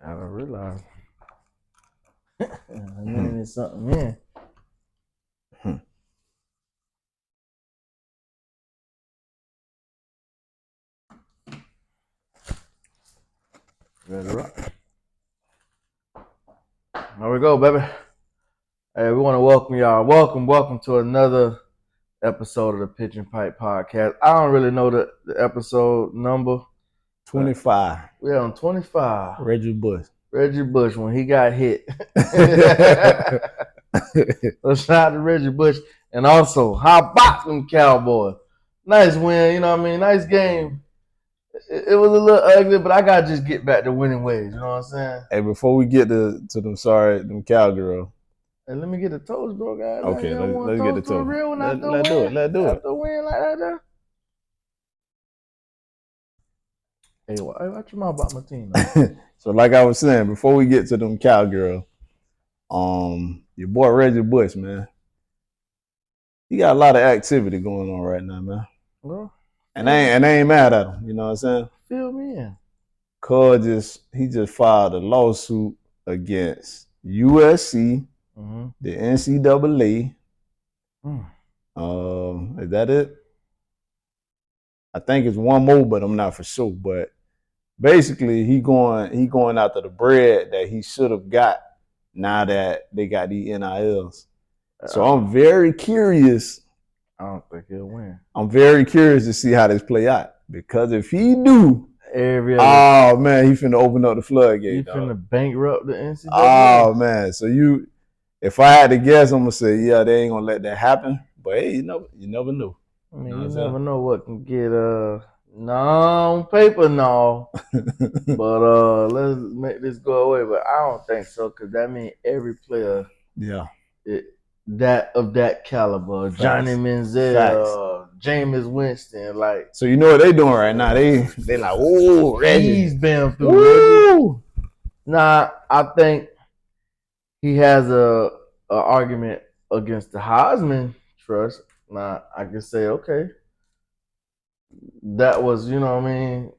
I don't realize. Man, it's something, man. Ready to rock. There we go, baby. Hey, we want to welcome y'all. Welcome to another episode of the Pitch and Pipe Podcast. I don't really know the episode number. 25. We're on 25. Reggie Bush when he got hit. Let's shout out to Reggie Bush. And also, how about them Cowboys? Nice win, you know what I mean? Nice game. It was a little ugly, but I gotta just get back to winning ways. You know what I'm saying? Hey, before we get to them cowgirl. Hey, let me get the toast, bro, guys. Okay, let's get the toast. Real Let's do it. Let's do it. After win like that. Hey, watch your mouth about my team. So, like I was saying, before we get to them cowgirl, your boy Reggie Bush, man, he got a lot of activity going on right now, man. Bro. And I ain't mad at him. You know what I'm saying? Fill me in. Cuz he just filed a lawsuit against USC, the NCAA. Is that it? I think it's one more, but I'm not for sure. But basically, he going after the bread that he should have got now that they got these NILs. So I'm very curious. I don't think he'll win. I'm very curious to see how this play out, because if he do, man, he finna open up the floodgate. He finna bankrupt the NCAA. Oh man, so if I had to guess, I'm gonna say they ain't gonna let that happen. But hey, you never know. I mean, you never know what can get on paper, no. But let's make this go away. But I don't think so, because that means every player, that caliber, Facts. Johnny Manziel, Jameis Winston, like. So you know what they doing right now? They like, oh, Reggie. He's been through. Nah, I think he has a argument against the Heisman trust. Now I can say, okay, that was, you know what I mean.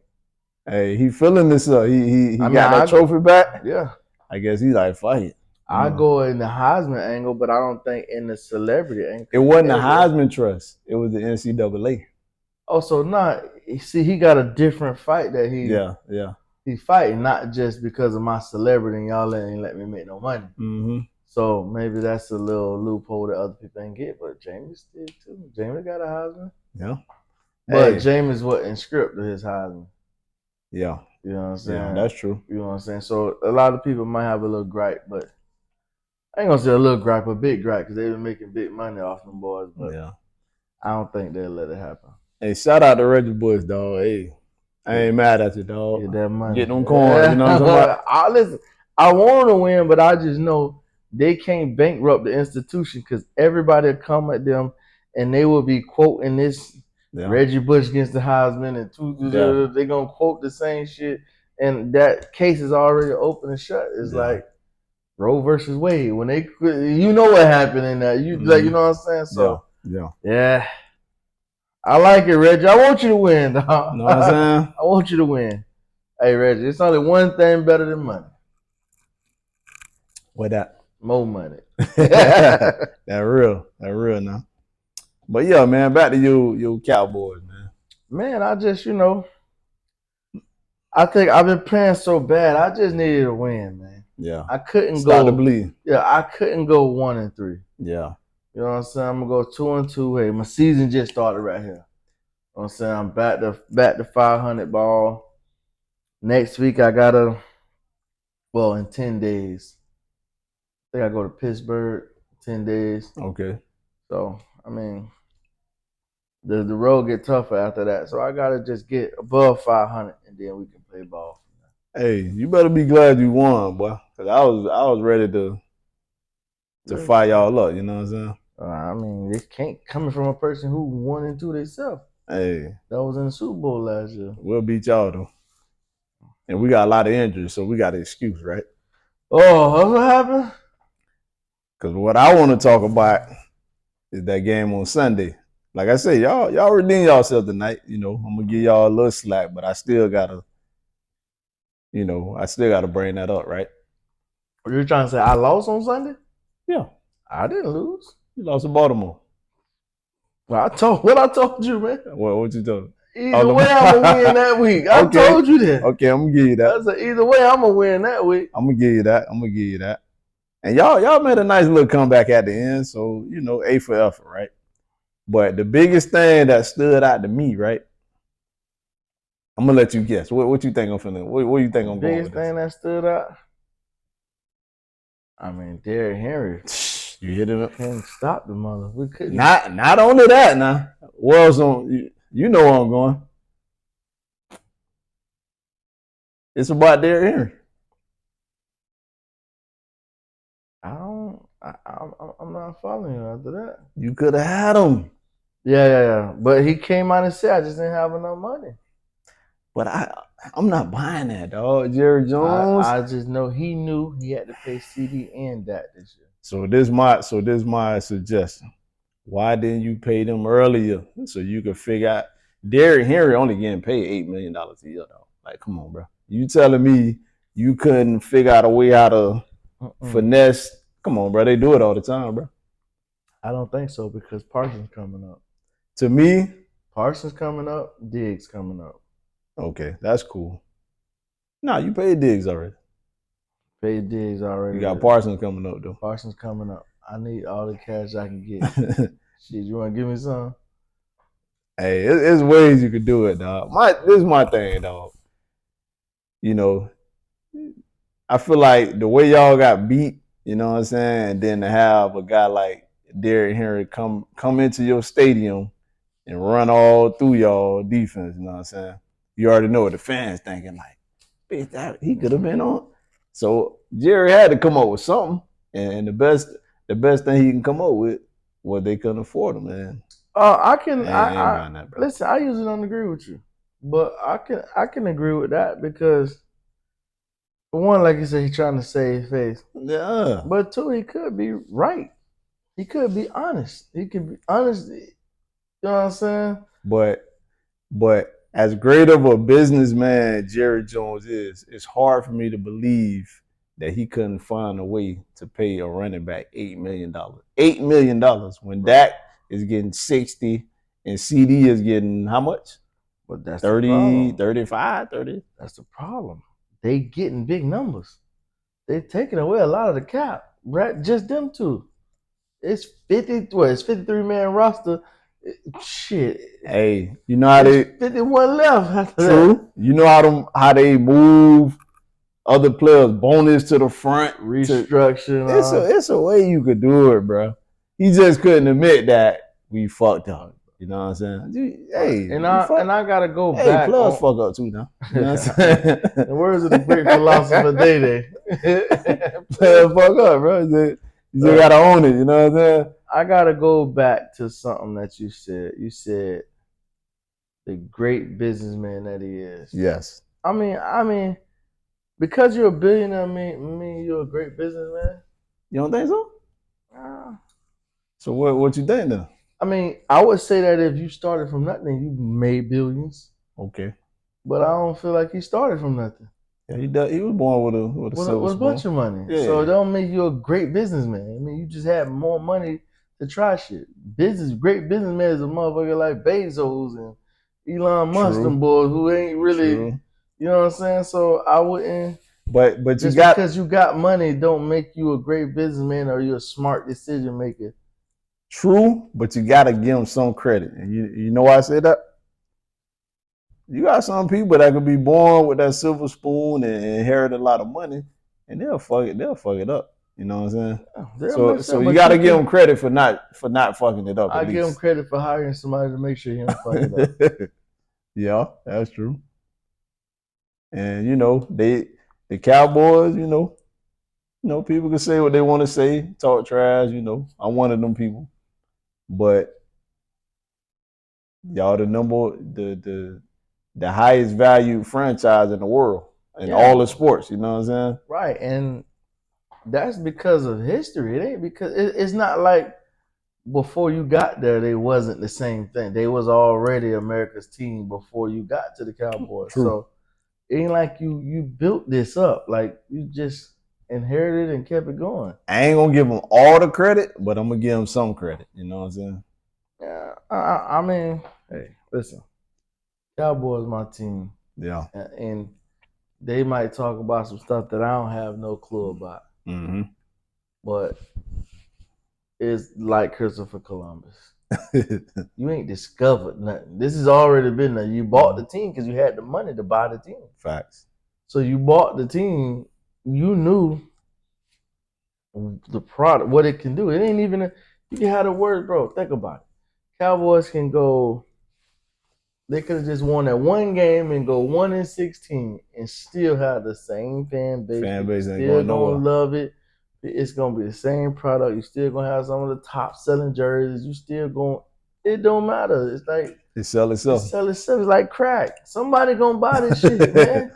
Hey, he feeling this up. He got that trophy back. Yeah, I guess he's like, fight it. I go in the Heisman angle, but I don't think in the celebrity angle. It wasn't the Heisman trust. It was the NCAA. Oh, so not. See, he got a different fight that he. Yeah. He's fighting not just because of my celebrity and y'all ain't let me make no money. So maybe that's a little loophole that other people ain't get. But Jameis did too. Jameis got a Heisman. Yeah. But Jameis wasn't scripted his Heisman. Yeah. You know what I'm saying? Yeah, that's true. You know what I'm saying? So a lot of people might have a little gripe, but I ain't gonna say a little gripe, a big gripe, because they've been making big money off them boys. But yeah, I don't think they'll let it happen. Hey, shout out to Reggie Bush, dog. Hey, I ain't mad at you, dog. Get that money. Get them coins. You know what I'm talking about? Listen, I want to win, but I just know they can't bankrupt the institution, because everybody will come at them and they will be quoting this Reggie Bush against the Heisman, and they're going to quote the same shit. And that case is already open and shut. It's like Roe versus Wade. When they, you know what happened in that. Like, you know what I'm saying? So, yeah. I like it, Reggie. I want you to win, dog. Know what I'm saying? I want you to win. Hey, Reggie, it's only one thing better than money. What that? More money. That real now. But yeah, man, back to your Cowboys, man. Man, I just, I think I've been playing so bad. I just needed a win, man. Yeah. I couldn't Start to bleed. Yeah, I couldn't go 1-3. Yeah. You know what I'm saying? I'm gonna go 2-2. Hey, my season just started right here. You know what I'm saying? I'm back to 500 ball. Next week I gotta, in 10 days. I think I go to Pittsburgh 10 days. Okay. So I mean, the road get tougher after that. So I gotta just get above 500, and then we can play ball. Hey, you better be glad you won, boy. Cause I was ready to fire y'all up. You know what I'm saying? I mean, this can't coming from a person who 1-2 themselves. Hey, that was in the Super Bowl last year. We'll beat y'all though, and we got a lot of injuries, so we got an excuse, right? Oh, what happened? Because what I want to talk about is that game on Sunday. Like I said, y'all redeem yourself tonight. You know, I'm gonna give y'all a little slack, but I still gotta you know, I still got to bring that up, right? You're trying to say I lost on Sunday? Yeah, I didn't lose. you lost to Baltimore. Well, I told you, man. What you told me? Either way, I'm gonna win that week. I told you that. Okay, I'm gonna give you that. I said either way, I'm gonna win that week. I'm gonna give you that. And y'all made a nice little comeback at the end, so you know, A for effort, right? But the biggest thing that stood out to me, right? I'm gonna let you guess. What you think I'm finna? What you think I'm going with Biggest thing that stood out. I mean, Derrick Henry. You hit it up. Can't stop the mother. We couldn't. Not only that now. What else on? You know where I'm going. It's about Derrick Henry. I'm not following you after that. You could have had him. Yeah. But he came out and said, I just didn't have enough money. But I'm not buying that, dog. Jerry Jones. I just know he knew he had to pay CD and that this year. So this my suggestion. Why didn't you pay them earlier so you could figure out? Derrick Henry only getting paid $8 million a year, though. Like, come on, bro. You telling me you couldn't figure out a way how to finesse? Come on, bro. They do it all the time, bro. I don't think so because Parsons coming up. To me, Parsons coming up, Diggs coming up. Okay, that's cool. Nah, you paid Diggs already. Paid Diggs already. You got Parsons coming up, though. Parsons coming up. I need all the cash I can get. Shit, you want to give me some? Hey, it's ways you could do it, dog. This is my thing, dog. You know, I feel like the way y'all got beat, you know what I'm saying, and then to have a guy like Derrick Henry come into your stadium and run all through y'all defense, you know what I'm saying? You already know what the fans thinking, like, bitch, he could have been on. So Jerry had to come up with something, and the best thing he can come up with was they couldn't afford him, man. Listen, I usually don't agree with you, but I can agree with that because one, like you said, he's trying to save face. Yeah. But two, he could be right. He could be honest. He could be honest. You know what I'm saying? But as great of a businessman Jerry Jones is, it's hard for me to believe that he couldn't find a way to pay a running back $8 million. $8 million when Dak is getting 60 and CD is getting how much? But that's 30, 35, 30. That's the problem. They getting big numbers. They taking away a lot of the cap. Right? Just them two. It's 53-man roster. Shit. Hey, you know how they 51 left. True. You know how they move other players bonus to the front, restructure. It's a way you could do it, bro. He just couldn't admit that we fucked up. You know what I'm saying? Hey, and I gotta go back. Players fuck up too now. You know what I'm saying? The words of the great philosopher Day. Players fuck up, bro. You just gotta own it. You know what I'm saying? I gotta go back to something that you said. You said the great businessman that he is. Yes. I mean, because you're a billionaire, mean you're a great businessman. You don't think so? So what you think then? I mean, I would say that if you started from nothing, you made billions. Okay. But I don't feel like he started from nothing. Yeah, he was born with a bunch of money. Yeah. So it don't make you a great businessman. I mean, you just had more money to try shit. Great businessman is a motherfucker like Bezos and Elon Musk and boys who ain't really, you know what I'm saying? So I wouldn't. But because you got money don't make you a great businessman or you're a smart decision maker. True, but you gotta give them some credit. And you know why I say that? You got some people that could be born with that silver spoon and inherit a lot of money, and they'll fuck it up. You know what I'm saying? So you gotta give them credit for not fucking it up. I give them credit for hiring somebody to make sure he don't fuck it up. Yeah, that's true. And you know, the Cowboys, you know, people can say what they want to say, talk trash, you know. I'm one of them people. But y'all the highest valued franchise in the world in all the sports, you know what I'm saying? Right. And that's because of history. It ain't because it's not like before you got there they wasn't the same thing. They was already America's team before you got to the Cowboys. True. So It ain't like you built this up. Like you just inherited and kept it going. I ain't gonna give him all the credit, but I'm gonna give him some credit. You know what I'm saying? Yeah, I mean, hey, listen, Cowboys my team. Yeah. And they might talk about some stuff that I don't have no clue about. Mm-hmm. But it's like Christopher Columbus. You ain't discovered nothing. This has already been there. You bought the team because you had the money to buy the team. Facts. So you bought the team. You knew the product, what it can do. It ain't even you can have the word, bro. Think about it. Cowboys can go. They could have just won that one game and go 1-16 and still have the same fan base. Fan base ain't still going nowhere. gonna love it. It's gonna be the same product. You still gonna have some of the top selling jerseys. You still going. It don't matter. It's like it sell itself. It sell itself. It's like crack. Somebody gonna buy this shit, man.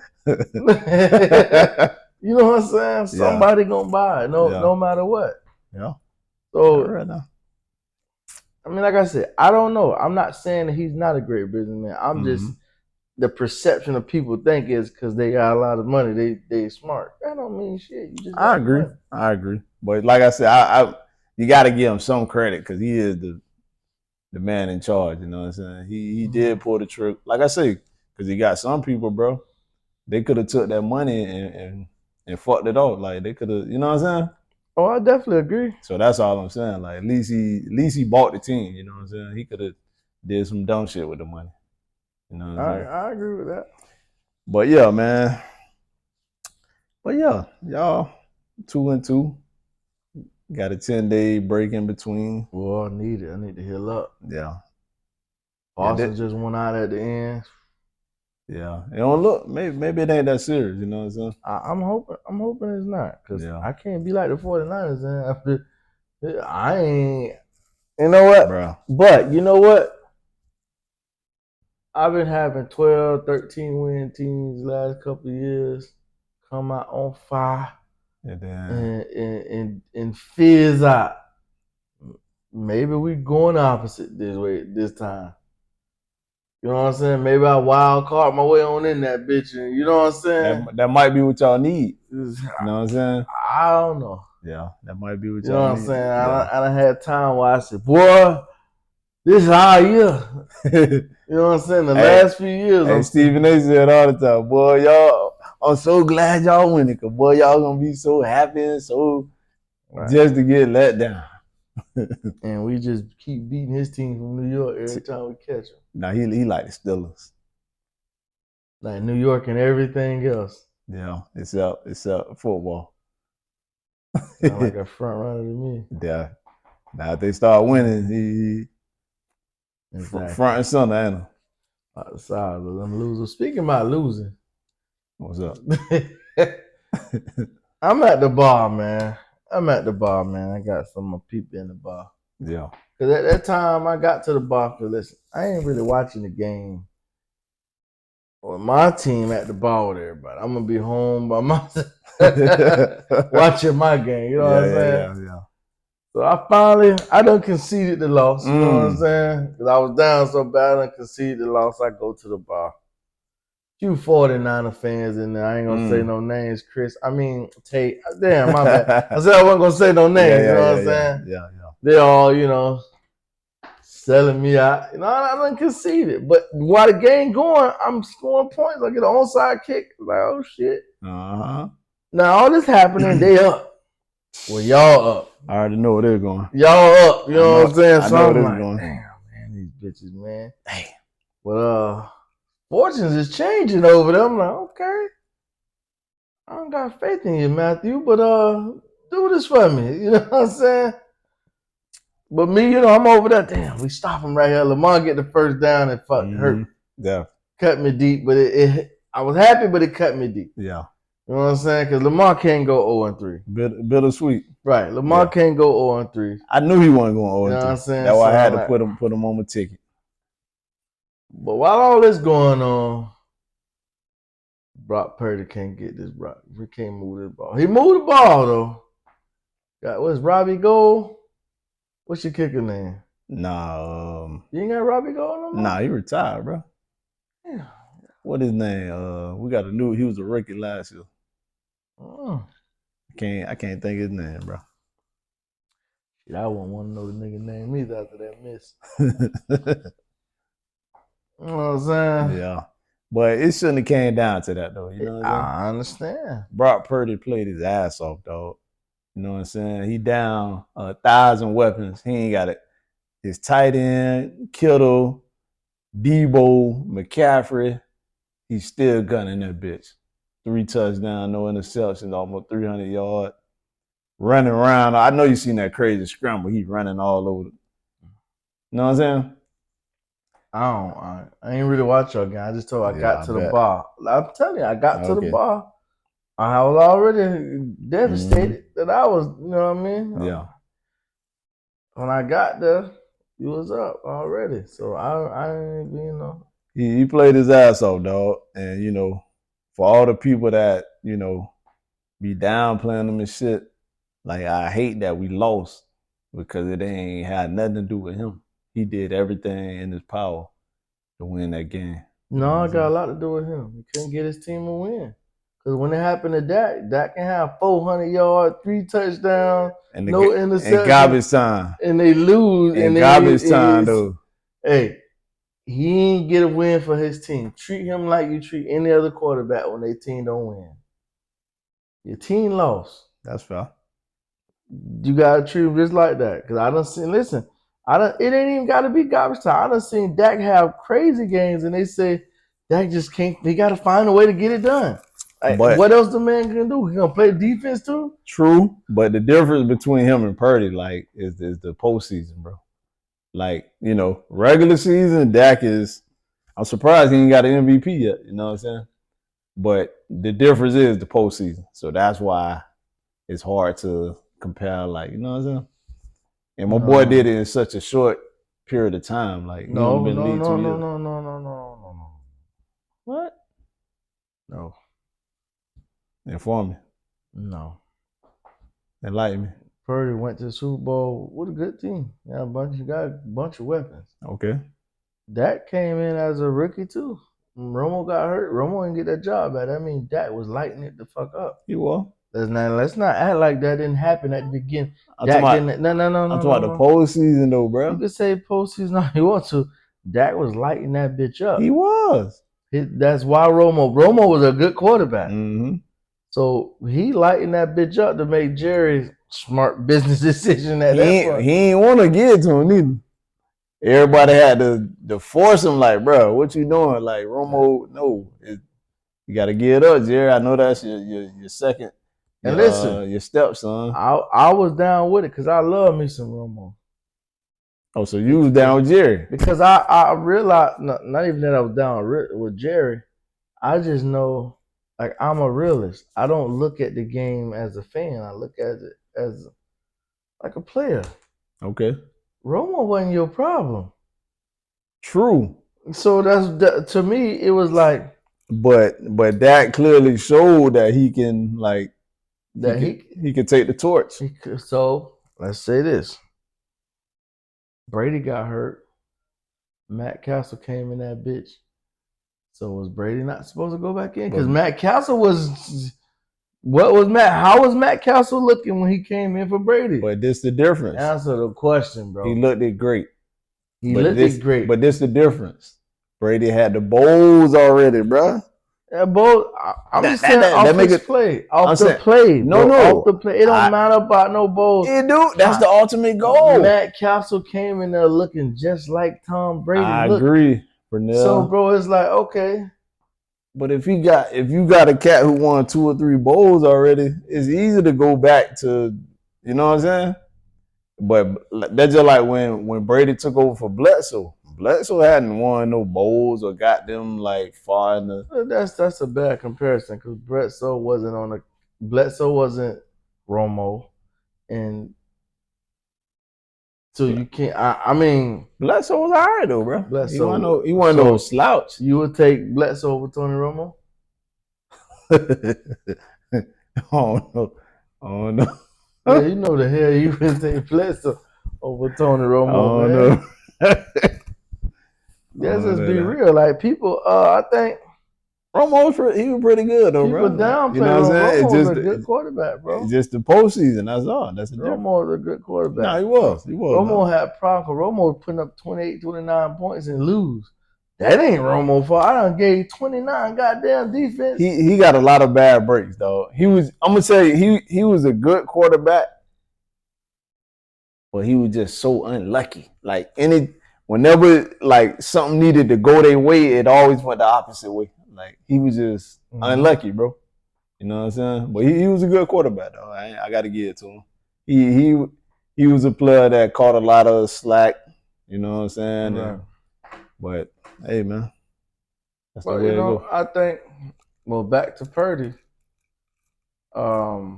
You know what I'm saying? Somebody gonna buy it. No matter what. Yeah. So right now. I mean, like I said, I don't know. I'm not saying that he's not a great businessman. I'm just the perception of people think is because they got a lot of money, they smart. That don't mean shit. You just I agree. But like I said, I you got to give him some credit because he is the man in charge. You know what I'm saying? He did pull the trick. Like I say, because he got some people, bro. They could have took that money and fucked it off. Like they could have, you know what I'm saying? Oh, I definitely agree. So that's all I'm saying. Like at least he bought the team. You know what I'm saying? He could have did some dumb shit with the money. You know what I'm saying? I agree with that. But yeah, man. But yeah, y'all 2-2. Got a 10-day break in between. Well, I need it. I need to heal up. Yeah. Boston just went out at the end. Yeah. It don't look. Maybe it ain't that serious. You know what I'm saying? I'm hoping it's not because I can't be like the 49ers. And I ain't. You know what? Bro. But you know what? I've been having 12, 13 win teams the last couple of years come out on fire and fizz out. Maybe we going opposite this time. You know what I'm saying? Maybe I wild card my way on in that bitch. And you know what I'm saying? That might be what y'all need. You know what I'm saying? I don't know. Yeah, that might be what y'all need. You know what I'm saying? I done had time where I said, boy, this is our year. You know what I'm saying? The last few years. Hey, Stephen A said all the time, boy, y'all, I'm so glad y'all winning, because, boy, y'all going to be so happy and so just to get let down. And we just keep beating his team from New York every time we catch him. Nah, he like the Steelers. Like New York and everything else. Yeah, except football. Sound like a front runner to me. Yeah. Now if they start winning, he front and center, ain't he? Outside of them losers. Speaking about losing. What's up? I'm at the bar, man. I got some more people in the bar. Yeah. Because at that time, I got to the bar. Because listen, I ain't really watching the game. Well, my team at the bar with everybody. I'm going to be home by myself watching my game. You know what I'm saying? Yeah. So I done conceded the loss. You know what I'm saying? Because I was down so bad, I done conceded the loss. I go to the bar. Few 49er fans in there. I ain't gonna say no names, Chris. I mean, Tate. Damn, my bad. I said I wasn't gonna say no names. You know what I'm saying? Yeah. They all, selling me out. I done conceded. But while the game going, I'm scoring points. I get an onside kick. Like, oh shit. Uh-huh. Now all this happening, they up. Well, y'all up. I already know where they're going. Y'all up. You know what I'm saying? I So know I'm where like, they're going. damn, man, these bitches, man. Damn. But fortunes is changing over there. I'm like, okay. I don't got faith in you, Matthew, but do this for me. You know what I'm saying? But me, I'm over there. Damn, we stop him right here. Lamar get the first down and hurt. Yeah. Cut me deep, but I was happy, but it cut me deep. Yeah. You know what I'm saying? Because Lamar can't go 0-3. Bittersweet. Right. Lamar can't go 0-3. I knew he wasn't going 0-3. You know what I'm saying? That's why I had to put him on my ticket. But while all this going on, Brock Purdy can't get this. He can't move this ball. He moved the ball though. What's Robbie Gold? What's your kicker name? Nah. You ain't got Robbie Gold no more? Nah, he retired, bro. Yeah. what his name? We got a new. He was a rookie last year. I can't think his name, bro. Shit, I wouldn't want to know the nigga name either after that miss. You know what I'm saying? Yeah. But it shouldn't have came down to that though. You know what I'm saying? I understand. Brock Purdy played his ass off, dog. You know what I'm saying? He down 1,000 weapons. He ain't got it. His tight end, Kittle, Debo, McCaffrey, he's still gunning that bitch. 3 touchdowns, no interceptions, almost 300 yards. Running around. I know you seen that crazy scramble. He's running all over. You know what I'm saying? I ain't really watch your game. I just told I got to the bar. I'm telling you, I got to the bar. I was already devastated that I was, you know what I mean? Yeah. When I got there, he was up already. So I didn't, you know. He played his ass off, dog. And, you know, for all the people that, you know, be downplaying him and shit, like, I hate that we lost because it ain't had nothing to do with him. He did everything in his power to win that game. No, it got a lot to do with him. He couldn't get his team a win. Because when it happened to Dak can have 400 yards, 3 touchdowns, no interception. And garbage time. And they lose. And garbage time, though. Hey, he ain't get a win for his team. Treat him like you treat any other quarterback when their team don't win. Your team lost. That's fair. You gotta treat him just like that. Because I done seen, listen, it ain't even gotta be garbage time. I done seen Dak have crazy games and they say Dak just can't, he gotta find a way to get it done. Like, what else the man can do? He gonna play defense too? True, but the difference between him and Purdy, like, is the postseason, bro. Like, you know, regular season, Dak is, I'm surprised he ain't got an MVP yet, you know what I'm saying? But the difference is the postseason. So that's why it's hard to compare, like, you know what I'm saying? And my boy did it in such a short period of time. Like, no. What? No. Inform me. No. Enlighten me. Purdy went to the Super Bowl with a good team. Got a bunch of weapons. Okay. Dak came in as a rookie too. Romo got hurt. Romo didn't get that job back. I mean, Dak was lighting it the fuck up. He was. Let's not act like that didn't happen at the beginning. I'm talking about the postseason though, bro. You can say postseason all you want to. Dak was lighting that bitch up. He was. That's why Romo was a good quarterback. Mm-hmm. So he lighting that bitch up to make Jerry's smart business decision at that point. He ain't want to get to him either. Everybody had to force him, like, bro, what you doing? Like, Romo, no, you got to get up, Jerry. I know that's your second. And listen, your stepson. I was down with it because I love me some Romo. Oh, so you was down with Jerry? Because I realized, not even that I was down with Jerry. I just know, like, I'm a realist. I don't look at the game as a fan. I look at it as like a player. Okay. Romo wasn't your problem. True. So that's to me, it was like. But that clearly showed that he can, like, that he can take the torch. So let's say this: Brady got hurt. Matt Castle came in that bitch. So was Brady not supposed to go back in? Because Matt Castle was. What was Matt? How was Matt Castle looking when he came in for Brady? But this the difference. Answer the question, bro. He looked it great. Looked it great. But this the difference. Brady had the bowls already, bro. Yeah, both. I'm just saying off the play. Off the play. No. Off the play. It don't matter about no bowls. It do. That's the ultimate goal. Matt Castle came in there looking just like Tom Brady. I agree, Pernell. So, bro, it's like, okay. But if you got a cat who won 2 or 3 bowls already, it's easy to go back to, you know what I'm saying? But that's just like when Brady took over for Bledsoe. Bledsoe hadn't won no bowls or got them like far in the. That's a bad comparison because Bledsoe wasn't Romo, and so you can't. I mean, Bledsoe was all right though, bro. Bledsoe, he wasn't no slouch. You would take Bledsoe over Tony Romo? Oh no. Yeah, you know the hell you would take Bledsoe over Tony Romo. Oh no. Let's just be real. Like people, I think he was pretty good though, People bro. downplay You know what I'm saying? Romo's a good quarterback, bro. It's just the postseason. That's all. That's the difference. Romo's a good quarterback. No, he was. Romo had problems. Romo was putting up 28, 29 points and lose. That ain't Romo fault. I done gave 29 goddamn defense. He got a lot of bad breaks, though. I'm gonna say he was a good quarterback, but he was just so unlucky. Like whenever like something needed to go their way, it always went the opposite way. Like he was just unlucky, bro. You know what I'm saying? But he was a good quarterback, though. I got to give it to him. He was a player that caught a lot of slack. You know what I'm saying? Right. But hey, man, that's the way it go. I think. Well, back to Purdy. I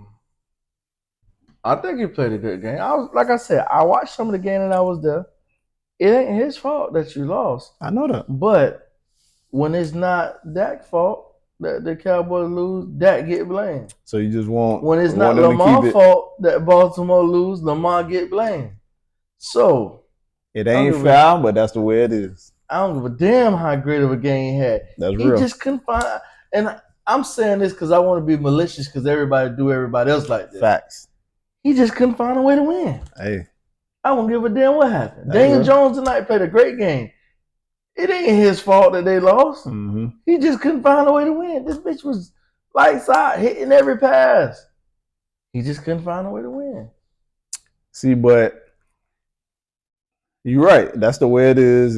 think he played a good game. Like I said, I watched some of the game and I was there. It ain't his fault that you lost. I know that. But when it's not Dak's fault that the Cowboys lose, Dak get blamed. So you just want when it's not Lamar's fault that Baltimore lose, Lamar get blamed. So it ain't foul, but that's the way it is. I don't give a damn how great of a game he had. That's real. He just couldn't find. And I'm saying this because I want to be malicious because everybody do everybody else like this. Facts. He just couldn't find a way to win. Hey, I don't give a damn what happened. Daniel Jones tonight played a great game. It ain't his fault that they lost. Mm-hmm. He just couldn't find a way to win. This bitch was lights out, hitting every pass. He just couldn't find a way to win. See, but you're right. That's the way it is.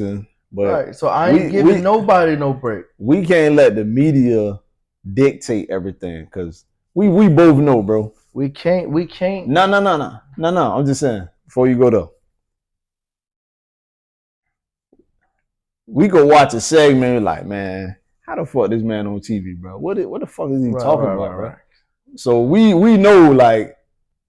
But right. So I ain't giving nobody no break. We can't let the media dictate everything because we both know, bro. We can't. No. I'm just saying, before you go there. We go watch a segment like, man, how the fuck this man on TV, bro? What the fuck is he talking about, bro? So we know, like,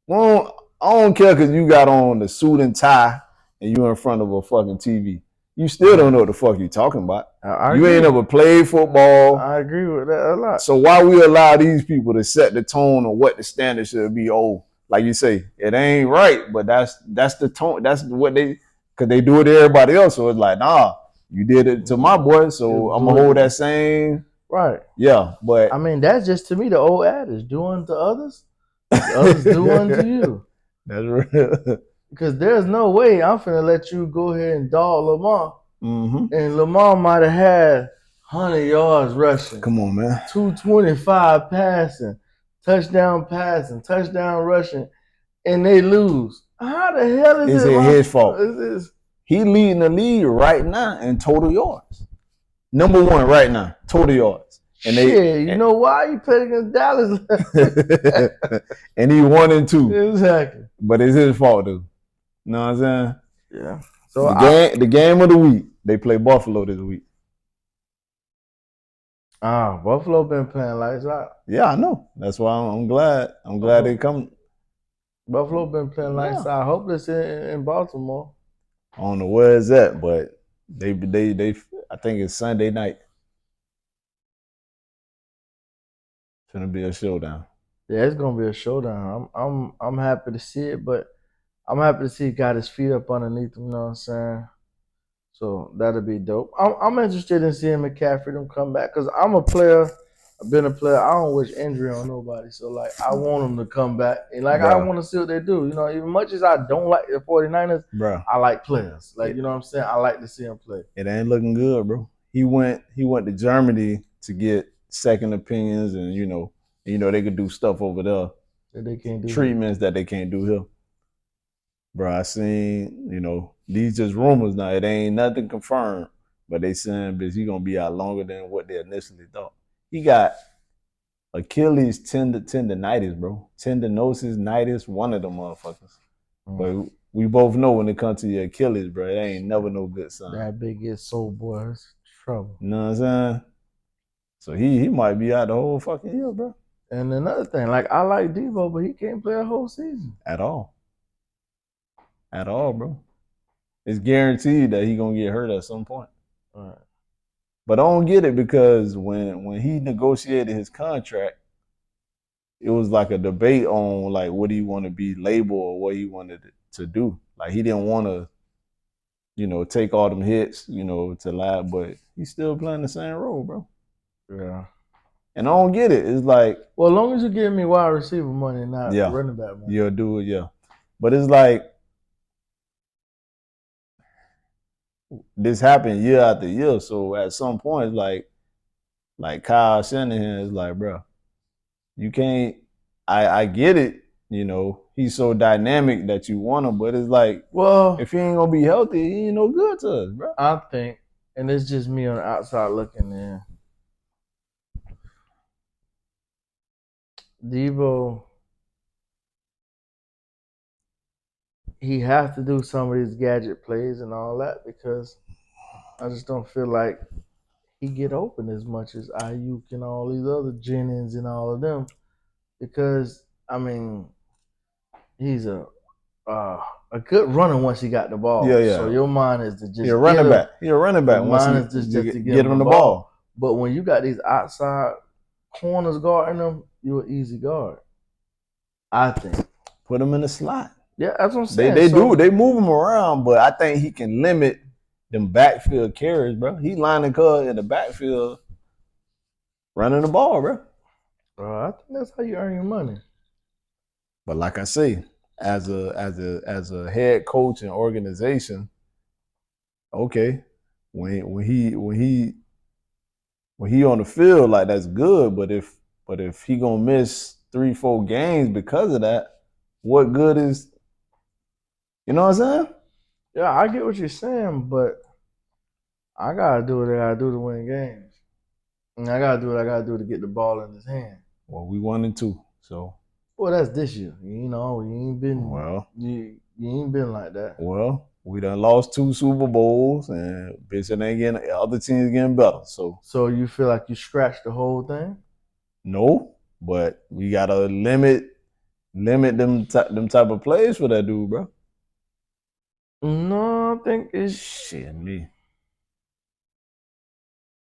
I don't care because you got on the suit and tie and you in front of a fucking TV. You still don't know what the fuck you talking about. You ain't ever played football. I agree with that a lot. So why we allow these people to set the tone of what the standard should be? Oh, like you say, it ain't right, but that's the tone. That's what because they do it to everybody else. So it's like, nah. You did it to my boy, so I'm gonna hold that same. Right. Yeah, but I mean, that's just to me the old adage: do unto others, others do unto you. That's real. Because there's no way I'm finna let you go ahead and dog Lamar, and Lamar might have had 100 yards rushing. Come on, man. 225 passing, touchdown rushing, and they lose. How the hell is it his fault? He leading the league right now in total yards. Number one right now, total yards. And you know why? He played against Dallas. And he 1-2. Exactly. But it's his fault, dude. You know what I'm saying? Yeah. So the game of the week, they play Buffalo this week. Buffalo been playing lights out. Yeah, I know. That's why I'm glad. I'm glad they come. Buffalo been playing lights out. I hope it's in Baltimore. I don't know where it's at, but they I think it's Sunday night. It's gonna be a showdown. Yeah, it's gonna be a showdown. I'm happy to see it, but I'm happy to see he got his feet up underneath him, you know what I'm saying? So that'll be dope. I'm interested in seeing McCaffrey them come back because I'm a player. I've been a player. I don't wish injury on nobody. So, like, I want them to come back. And, like, I want to see what they do. You know, even much as I don't like the 49ers, I like players. Like, you know what I'm saying? I like to see them play. It ain't looking good, bro. He went to Germany to get second opinions and, you know, they could do stuff over there. That they can't do. Treatments that they can't do here. Bro, I seen, these just rumors now. It ain't nothing confirmed. But they saying, bitch, he going to be out longer than what they initially thought. He got Achilles tendonitis, bro. Tendinosis, one of them motherfuckers. But we both know when it comes to your Achilles, bro, it ain't never no good sign. That big is soul, boy. It's trouble. You know what I'm saying? So he might be out the whole fucking year, bro. And another thing, like, I like Devo, but he can't play a whole season. At all, bro. It's guaranteed that he gonna get hurt at some point. All right. But I don't get it because when he negotiated his contract, it was like a debate on like what he want to be labeled or what he wanted to do. Like he didn't want to, take all them hits, to lie, but he's still playing the same role, bro. Yeah. And I don't get it. It's like, well, as long as you give me wide receiver money, not yeah, running back money, you'll do it. Yeah, but it's like this happened year after year. So at some point, like Kyle Shanahan is like, bro, you can't. I get it. You know, he's so dynamic that you want him, but it's like, well, if he ain't gonna be healthy, he ain't no good to us, bro. I think, and it's just me on the outside looking in. Debo, he has to do some of these gadget plays and all that because I just don't feel like he get open as much as Ayuk and all these other Jennings and all of them. Because I mean, he's a good runner once he got the ball. Yeah. So your mind is to just You're a running back. You're a running back. Your Once mind you, is just you to get him him the the ball. ball. But when you got these outside corners guarding them, you're an easy guard. I think. Put him in the slot. Yeah, that's what I'm saying. They move him around, but I think he can limit them backfield carries, bro. He lining Cuz in the backfield, running the ball, bro. I think that's how you earn your money. But like I say, as a head coach and organization, okay, when he on the field, like that's good. But if he gonna miss 3-4 games because of that, what good is? You know what I'm saying? Yeah, I get what you're saying, but I gotta do what I gotta do to win games. And I gotta do what I gotta do to get the ball in his hand. Well, we 1-2, so. Well, that's this year. You know, you ain't been you ain't been like that. Well, we done lost 2 Super Bowls, and bitch, it ain't getting other teams getting better. So you feel like you scratched the whole thing? No, but we gotta limit them type of plays for that dude, bro. No, I think it's shit me.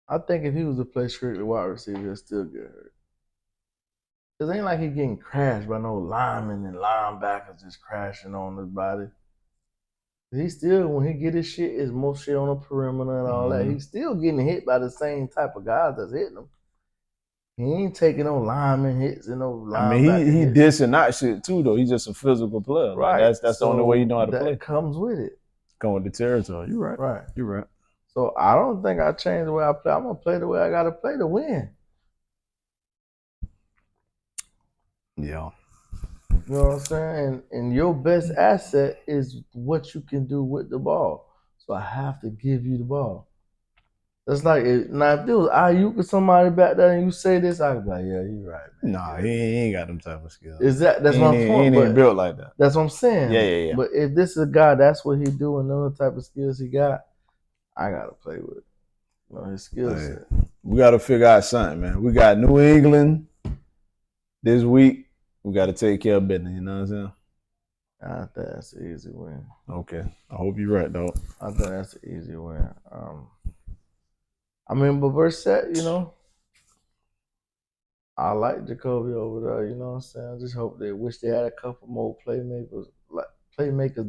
I think if he was to play strictly wide receiver, he'll still get hurt. Cause it ain't like he getting crashed by no linemen and linebackers just crashing on his body. He still, when he get his shit, is most shit on the perimeter and all that. He's still getting hit by the same type of guys that's hitting him. He ain't taking no lineman hits and no linebacker I mean, he hits. dissing that shit too, though. He's just a physical player. Right. Like, that's the only way you know how to play. That comes with it. Come with the territory. You're right. Right. You're right. So I don't think I changed the way I play. I'm gonna play the way I gotta play to win. Yeah. You know what I'm saying? And your best asset is what you can do with the ball. So I have to give you the ball. That's like now if there was Ayuk or somebody back there and you say this, I'd be like, yeah, you're right, man. Nah, he ain't got them type of skills. That's my point. He ain't built like that. That's what I'm saying. Yeah. But if this is a guy, that's what he do and none type of skills he got, I gotta play with his skill set. We gotta figure out something, man. We got New England this week. We gotta take care of business, you know what I'm saying? I think that's an easy win. Okay. I hope you're right, dog. I think that's an easy win. I mean, but Brissett, you know, I like Jacoby over there. You know what I'm saying? I just hope they wish they had a couple more playmakers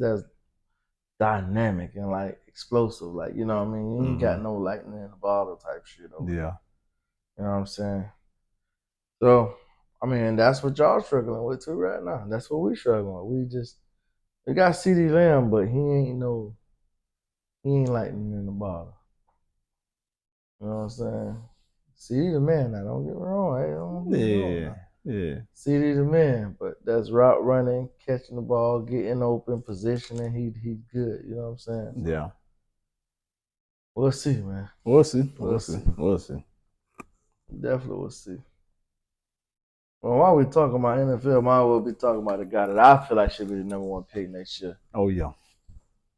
that's dynamic and like explosive. Like, you know what I mean? You ain't got no lightning in the bottle type shit over there. You know what I'm saying? So, I mean, that's what y'all struggling with too right now. That's what we struggling with. We got CeeDee Lamb, but he ain't lightning in the bottle. You know what I'm saying? CeeDee the man now, don't get me wrong. Yeah. CeeDee the man, but that's route running, catching the ball, getting open, positioning. He's good. You know what I'm saying? Yeah. We'll see, man. We'll see. Definitely we'll see. Well, while we talking about NFL, might as well be talking about the guy that I feel like should be the number one pick next year. Oh yeah.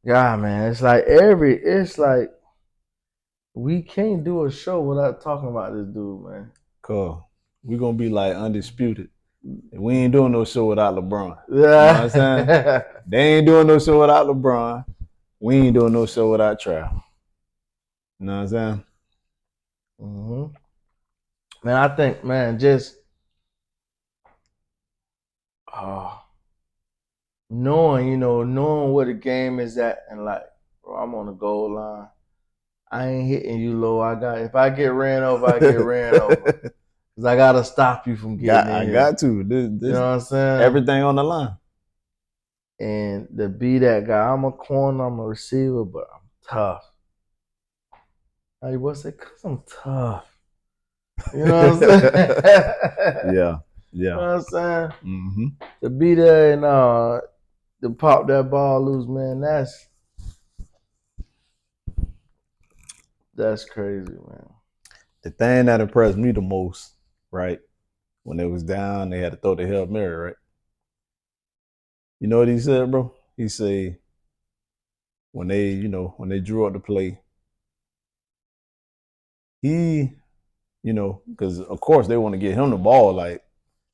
Yeah, man. It's like we can't do a show without talking about this dude, man. Cool. We're gonna be like undisputed. We ain't doing no show without LeBron. Yeah. You know what I'm saying? They ain't doing no show without LeBron. We ain't doing no show without Trav. You know what I'm saying? Mm-hmm. Man, I think, man, just knowing where the game is at, and like, bro, I'm on the goal line. I ain't hitting you low. If I get ran over, I get ran over. Cause I gotta stop you from getting in here. Got to. You know what I'm saying? Everything on the line. And to be that guy, I'm a corner, I'm a receiver, but I'm tough. How you say? Cause I'm tough. You know what I'm saying? Yeah. You know what I'm saying? Mm-hmm. To be there and to pop that ball loose, man, that's crazy, man. The thing that impressed me the most, right, when they was down, they had to throw the Hail Mary, right? You know what he said, bro? He said when they drew up the play, he, because of course they want to get him the ball, like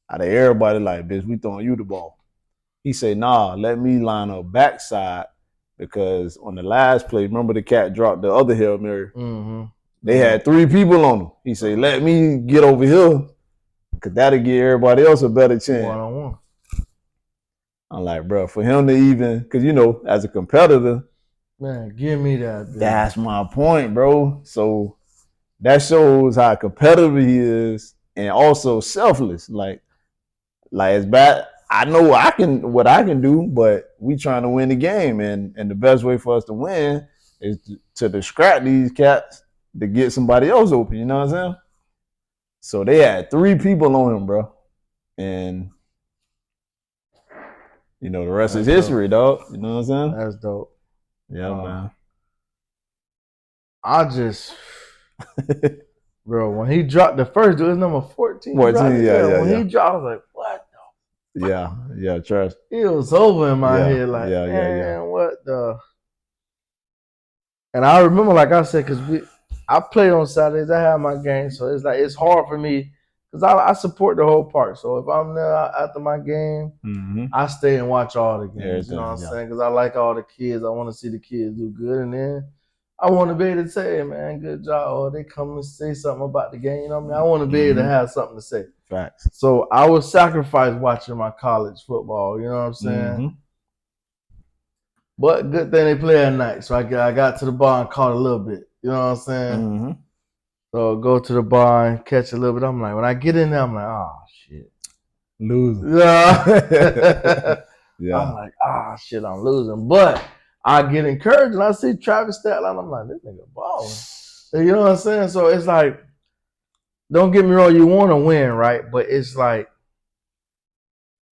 out of everybody, like, bitch, we throwing you the ball. He said, nah, let me line up backside because on the last play, remember the cat dropped the other Hail Mary? Mm-hmm. They had 3 people on him. He said, let me get over here because that'll give everybody else a better chance. One-on-one. I'm like, bro, for him to even, because, as a competitor, man, give me that. Bitch. That's my point, bro. So that shows how competitive he is and also selfless. Like it's bad. I know what I can do, but we trying to win the game, and the best way for us to win is to distract these cats to get somebody else open. You know what I'm saying? So they had 3 people on him, bro, and the rest is history, dog. You know what I'm saying? That's dope. Yeah, man. I just, bro, when he dropped the first, it was number 14. 14, yeah. When he dropped, I was like, what the? Yeah, trust. It was over in my head, like, what the? And I remember, like I said, because I played on Saturdays, I have my game, so it's like, it's hard for me, because I support the whole park. So if I'm there after my game, I stay and watch all the games, you know what I'm saying? Because I like all the kids. I want to see the kids do good. And then I want to be able to say, hey, man, good job. Or they come and say something about the game. You know what I mean? I want to be able to have something to say. Facts. So I would sacrifice watching my college football. You know what I'm saying? But good thing they play at night. So I got to the bar and caught a little bit. You know what I'm saying? So go to the bar and catch a little bit. I'm like, when I get in there, I'm like, oh, shit. Losing. Yeah. I'm like, shit, I'm losing. But I get encouraged and I see Travis stat line. I'm like, this nigga balling. You know what I'm saying? So it's like, don't get me wrong, you want to win, right? But it's like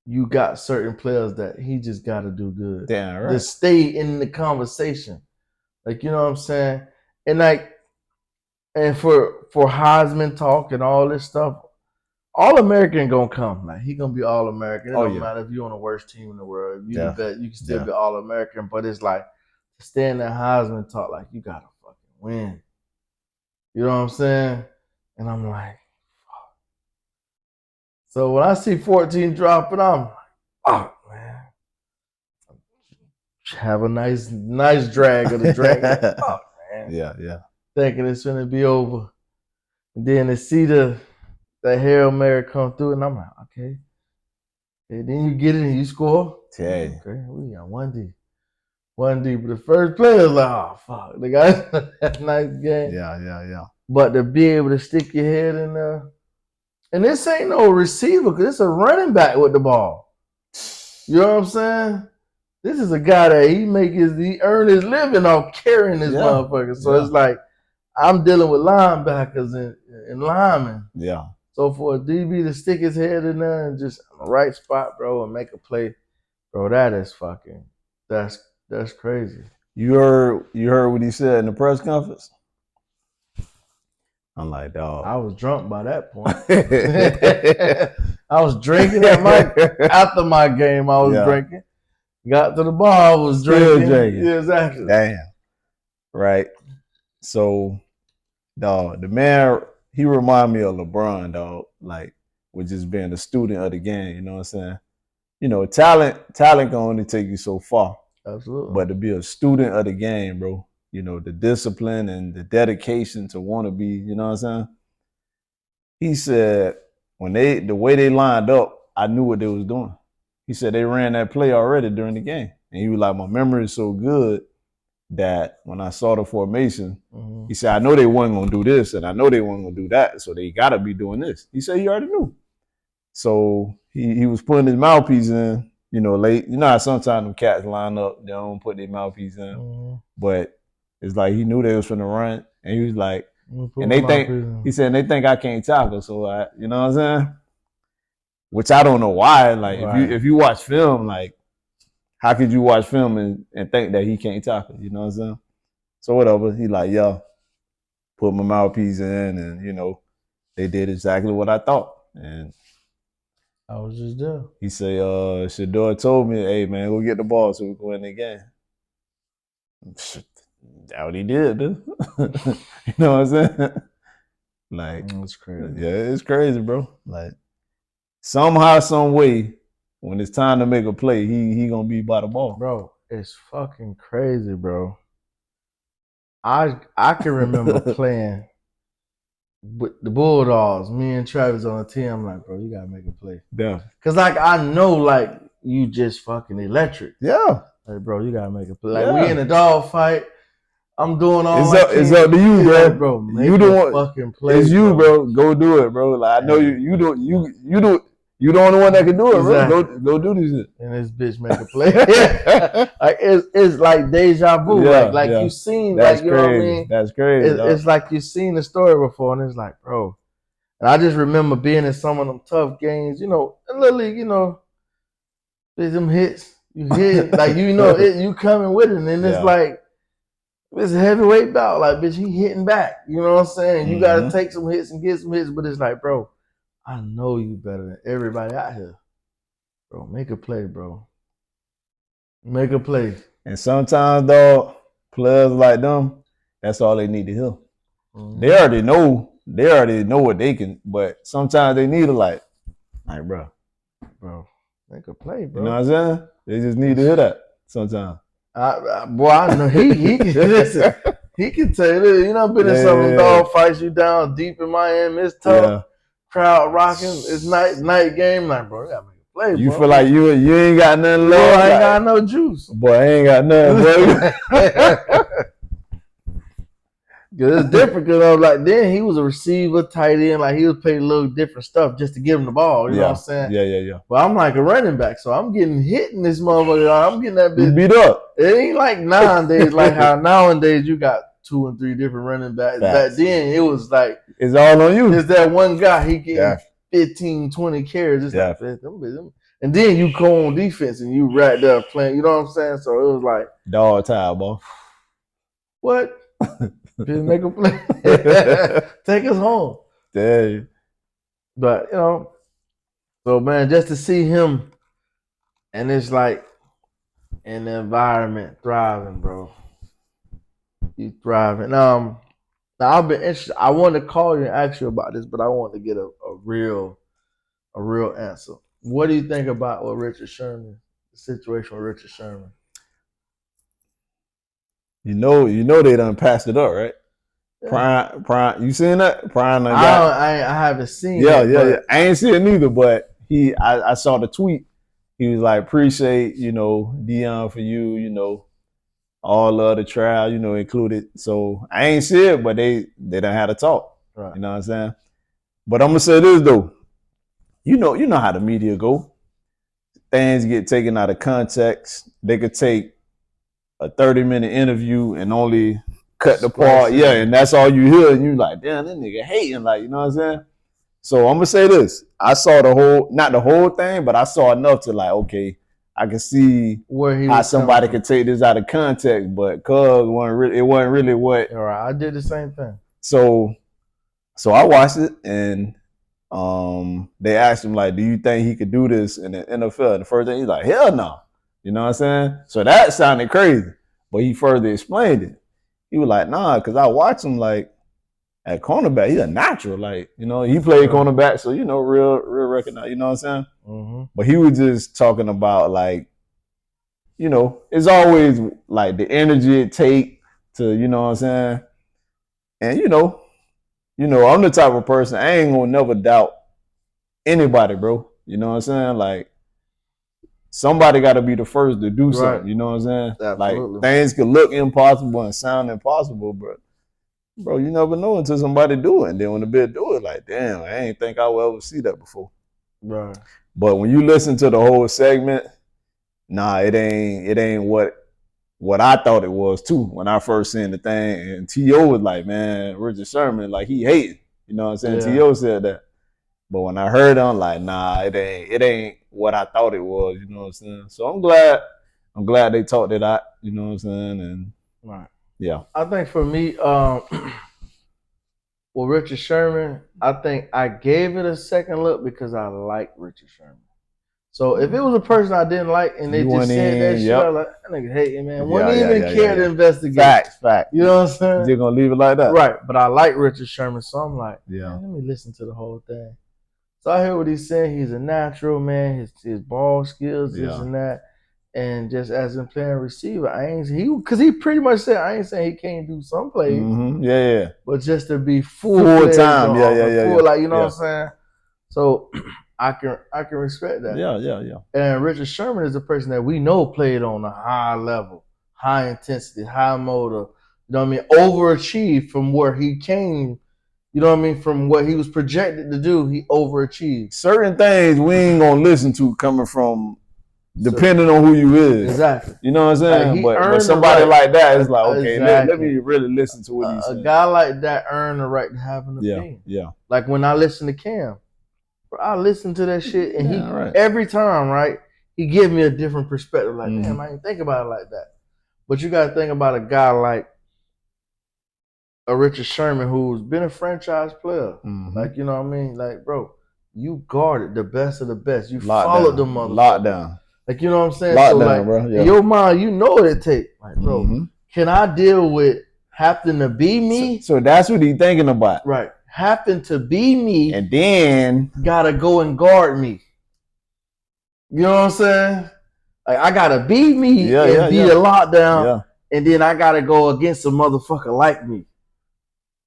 you got certain players that he just got to do good. Damn right. To stay in the conversation. Like, you know what I'm saying? And like, and for Heisman talk and all this stuff, All-American gonna come. Like, he gonna be All-American. It don't matter if you're on the worst team in the world. If you the best, you can still be All-American. But it's like, to stay in that Heisman talk, like, you gotta fucking win. You know what I'm saying? And I'm like, fuck. So when I see 14 dropping, I'm like, oh man. Have a nice drag of the drink. Oh man. Yeah. Thinking it's gonna be over. And then to see the Hail Mary come through, and I'm like, okay. And then you get it and you score. Okay, we got 1D. 1D, but the first player is like, oh fuck, they got a nice game. Yeah. But to be able to stick your head in there, and this ain't no receiver, because it's a running back with the ball. You know what I'm saying? This is a guy that he earn his living off carrying this motherfucker. So it's like, I'm dealing with linebackers and linemen. Yeah. So for a DB to stick his head in there and just on the right spot, bro, and make a play, bro, that's crazy. You heard what he said in the press conference? I'm like, dog. I was drunk by that point. I was drinking after my game. I was drinking. Got to the bar, I was drinking. Yeah, exactly. Damn. Right. So, dog, the man, he reminded me of LeBron, dog. Like, with just being a student of the game. You know what I'm saying? Talent can only take you so far. Absolutely. But to be a student of the game, bro, the discipline and the dedication to want to be, you know what I'm saying? He said the way they lined up, I knew what they was doing. He said they ran that play already during the game. And he was like, my memory is so good. that when I saw the formation, he said, I know they weren't going to do this and I know they weren't going to do that. So they got to be doing this. He said he already knew. So he was putting his mouthpiece in, late. You know how sometimes them cats line up, they don't put their mouthpiece in. But it's like he knew they was finna run. And he was like, and they think, he said, they think I can't tackle. So, you know what I'm saying? Which I don't know why. Like, if you watch film, like, how could you watch film and think that he can't tackle? You know what I'm saying? So whatever. He like, yeah, put my mouthpiece in, and they did exactly what I thought. And I was just there. He said, Shador told me, hey man, go get the ball so we can win the game. That's what he did, dude. You know what I'm saying? Like, it's crazy. Yeah, it's crazy, bro. Like, somehow, some way, when it's time to make a play, he gonna be by the ball. Bro, it's fucking crazy, bro. I can remember playing with the Bulldogs, me and Travis on the team. I'm like, bro, you gotta make a play. Yeah. Cause like I know like you just fucking electric. Yeah. Like, bro, you gotta make a play. Like we in a dog fight. I'm doing all it's up to you, bro. Like, bro, make you a fucking play. It's you, bro. Go do it, bro. Like I know you do you the only one that can do it, exactly. Bro. Go do this shit. And this bitch make a play. Like it's like deja vu. Like you seen, that's like you crazy. Know what I mean? That's crazy. It's like you seen the story before, and it's like, bro. And I just remember being in some of them tough games, in Little League, there's them hits. You hit like you coming with it, and it's like it's a heavyweight bout. Like, bitch, he hitting back. You know what I'm saying? You gotta take some hits and get some hits, but it's like, bro, I know you better than everybody out here. Bro, make a play, bro. Make a play. And sometimes, dog, players like them, that's all they need to hear. They already know what they can, but sometimes they need a like, bro, make a play, bro. You know what I'm saying? They just need to hear that sometimes. Boy, I know he can listen. He can tell you. Been in some dog fights. You down deep in Miami. It's tough. Yeah. Crowd rocking. It's night game. Like, bro, you gotta make a play. You bro. Feel like you ain't got nothing left. I ain't got no juice. Boy, I ain't got nothing, bro. Cause it's different. Cause I was like, then he was a receiver, tight end. Like he was playing a little different stuff just to give him the ball. You know what I'm saying? Yeah. But I'm like a running back, so I'm getting hit in this motherfucker. I'm getting that bitch you beat up. It ain't like nowadays, like how nowadays you got 2 and 3 different running backs. Back then it was like it's all on you. It's that one guy, he getting 15, 20 carries. It's like them. And then you go on defense and you right there playing. You know what I'm saying? So it was like dog time, boy. What? Just make a play. Take us home. Dang. But so man, just to see him, and it's like in the environment thriving, bro. You thriving. Now I've been interested. I wanted to call you and ask you about this, but I wanted to get a real answer. What do you think about what Richard Sherman, the situation with Richard Sherman? You know they done passed it up, right? Yeah. Prime, you seen that? Prime I haven't seen it. Yeah. I ain't seen it neither, but I saw the tweet. He was like, appreciate, Dion for you, all of the trial, included. So I ain't see it, but they done had a talk. Right. You know what I'm saying? But I'm gonna say this though. You know how the media go. Things get taken out of context. They could take a 30-minute interview and only cut the part, and that's all you hear, and you like, damn, that nigga hating, like, you know what I'm saying? So I'm gonna say this: I saw not the whole thing, but I saw enough to like, okay, I can see how somebody could take this out of context, but cuz it wasn't really what. All right, I did the same thing. So I watched it, and they asked him like, do you think he could do this in the NFL? And the first thing he's like, hell no. You know what I'm saying? So that sounded crazy, but he further explained it. He was like, nah, because I watched him like at cornerback. He's a natural, like, he played cornerback, so real recognized. You know what I'm saying? Mm-hmm. But he was just talking about like, it's always like the energy it take to, you know what I'm saying? And I'm the type of person, I ain't gonna never doubt anybody, bro. You know what I'm saying? Like, somebody got to be the first to do something. You know what I'm saying? Absolutely. Like things could look impossible and sound impossible, but bro, you never know until somebody do it. And then when the bitch do it, like, damn, I ain't think I would ever see that before. Right. But when you listen to the whole segment, nah, it ain't what I thought it was too when I first seen the thing. And T.O. was like, man, Richard Sherman, like he hated. You know what I'm saying? Yeah. T.O. said that. But when I heard it, I'm like, nah, it ain't what I thought it was. You know what I'm saying? So I'm glad they talked it out. You know what I'm saying? And right. Yeah. I think for me, well, Richard Sherman, I think I gave it a second look because I like Richard Sherman. So if it was a person I didn't like and they just said that shit, I was like, that nigga hating, man. Wouldn't even care to investigate. Fact. You know what I'm saying? You're gonna leave it like that. Right. But I like Richard Sherman, so I'm like, yeah, man, let me listen to the whole thing. So I hear what he's saying. He's a natural, man. His ball skills, this and that. And just as in playing receiver, because he pretty much said, I ain't saying he can't do some plays. Mm-hmm. Yeah. But just to be full time, like, you know what I'm saying? So I can respect that. Yeah. And Richard Sherman is a person that we know played on a high level, high intensity, high motor, you know what I mean, overachieved from where he came, you know what I mean, from what he was projected to do, he overachieved. Certain things we ain't gonna listen to coming from depending on who you is. Exactly. You know what I'm saying? Like but somebody like that is like, okay, let me really listen to what he's saying. A guy like that earned the right to have an opinion. Yeah. Like when I listen to Cam, I listen to that shit and every time, right, he give me a different perspective. Like, damn, I didn't think about it like that. But you got to think about a guy like a Richard Sherman who's been a franchise player. Like, you know what I mean? Like, bro, you guarded the best of the best. You followed the motherfucker. Lockdown. Like, you know what I'm saying? Lockdown, so like, bro. Yeah. In your mind, you know what it takes. Like, bro, can I deal with having to be me? So that's what he's thinking about. Right. Having to be me. And then gotta go and guard me. You know what I'm saying? Like, I gotta be me and be the lockdown. Yeah. And then I gotta go against a motherfucker like me.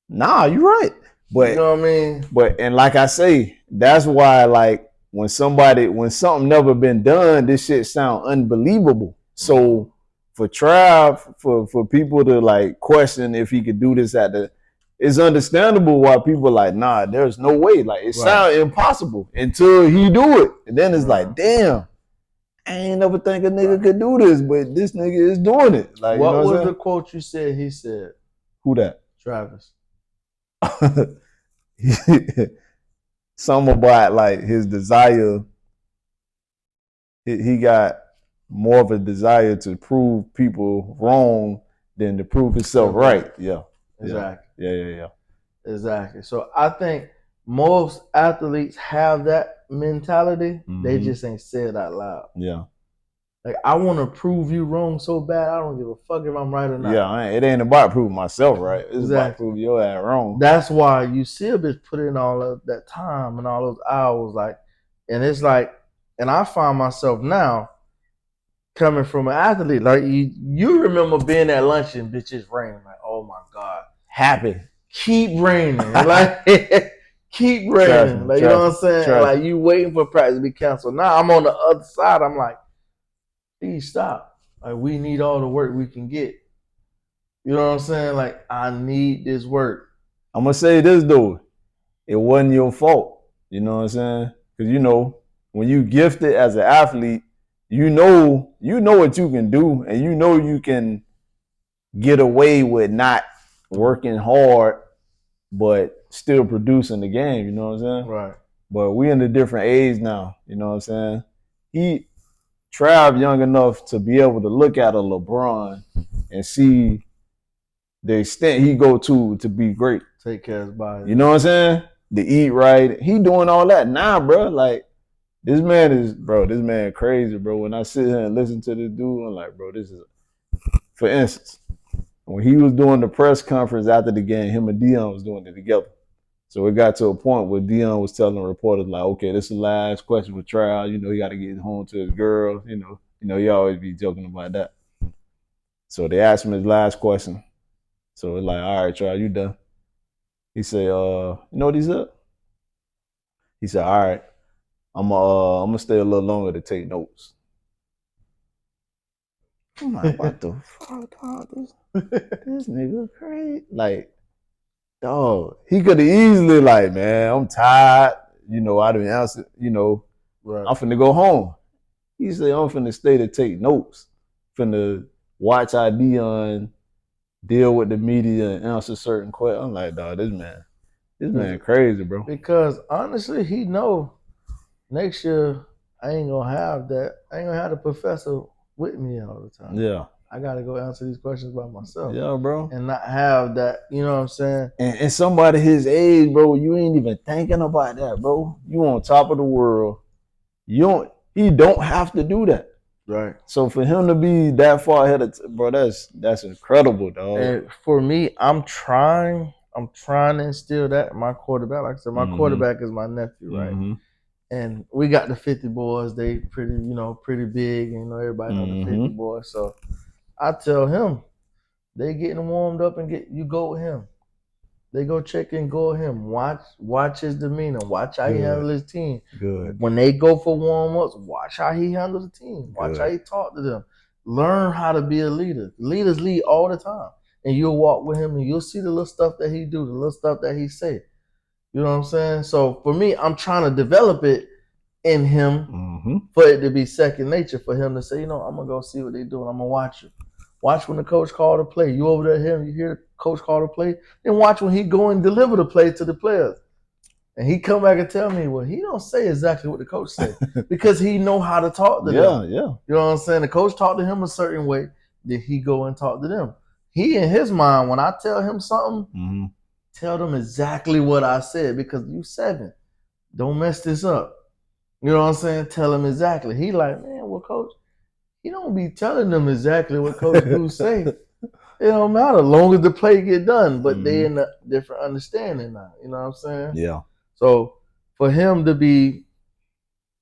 Nah, you're right. But you know what I mean? But and like I say, that's why like when something never been done, this shit sound unbelievable. So for Trav, for people to like question if he could do this it's understandable why people are like, nah, there's no way. Like it sounds impossible until he do it. And then it's like, damn, I ain't never think a nigga could do this, but this nigga is doing it. Like, what you know was the quote you said he said? Who that? Travis. Something about like his desire. He got more of a desire to prove people wrong than to prove himself right. Yeah. Exactly. Yeah. Exactly. So I think most athletes have that mentality. They just ain't said out loud. Yeah. Like, I want to prove you wrong so bad, I don't give a fuck if I'm right or not. Yeah, it ain't about proving myself right. It's about proving your ass wrong. That's why you see a bitch put in all of that time and all those hours, like, and it's like, and I find myself now coming from an athlete, like you remember being at lunch and bitches raining, like, oh my God. Happy. Keep raining. Like, keep raining. Like, you know what I'm saying? Like, you waiting for practice to be canceled. Now I'm on the other side. I'm like, please stop. Like, we need all the work we can get. You know what I'm saying? Like, I need this work. I'm going to say this, though. It wasn't your fault. You know what I'm saying? Because, you know, when you gifted as an athlete, you know what you can do, and you know you can get away with not working hard, but still producing the game. You know what I'm saying? Right. But we in a different age now. You know what I'm saying? Trav young enough to be able to look at a LeBron and see the extent he go to be great. Take care of his body. You know what I'm saying? To eat right. He doing all that now, bro. Like, this man crazy, bro. When I sit here and listen to this dude, I'm like, bro, this is, for instance, when he was doing the press conference after the game, him and Dion was doing it together. So it got to a point where Dion was telling reporters, like, okay, this is the last question with Trav. You know, he got to get home to his girl. You know, he always be joking about that. So they asked him his last question. So it's like, all right, Trav, you done? He said, you know what he said? He said, all right, I'm gonna stay a little longer to take notes. I'm like, what the fuck, dog? This nigga crazy. Like, dog, he could have easily like, man, I'm tired. You know, I didn't answer. You know, I'm finna go home. He said, I'm finna stay to take notes. Finna watch Dion deal with the media and answer certain questions. I'm like, dog, this man crazy, bro. Because honestly, he know next year I ain't gonna have that. I ain't gonna have the professor with me all the time. Yeah. I gotta go answer these questions by myself. Yeah, bro. And not have that, you know what I'm saying? And somebody his age, bro, you ain't even thinking about that, bro. You on top of the world. He don't have to do that. Right. So for him to be that far ahead of bro, that's incredible, dog. And for me, I'm trying to instill that in my quarterback. Like I said, my quarterback is my nephew, right? And we got the 50 boys. They pretty big, and everybody know the 50 boys. So I tell him, they getting warmed up and you go with him. They go check and go with him. Watch his demeanor. Watch how he handle his team. Good. When they go for warm-ups, watch how he handles the team. Watch how he talk to them. Learn how to be a leader. Leaders lead all the time. And you'll walk with him and you'll see the little stuff that he do, the little stuff that he say. You know what I'm saying? So for me, I'm trying to develop it in him for it to be second nature, for him to say, I'm going to go see what they doing. I'm going to watch you. Watch when the coach call the play. You over there hearing, you hear the coach call the play, then watch when he go and deliver the play to the players. And he come back and tell me, well, he don't say exactly what the coach said because he know how to talk to them. Yeah. You know what I'm saying? The coach talked to him a certain way, then he go and talk to them. He in his mind, when I tell him something, tell them exactly what I said because you 7. Don't mess this up. You know what I'm saying? Tell him exactly. He like, man, well, coach, he don't be telling them exactly what Coach Goose say. It don't matter, long as the play get done. But they in a different understanding now. You know what I'm saying? Yeah. So for him to be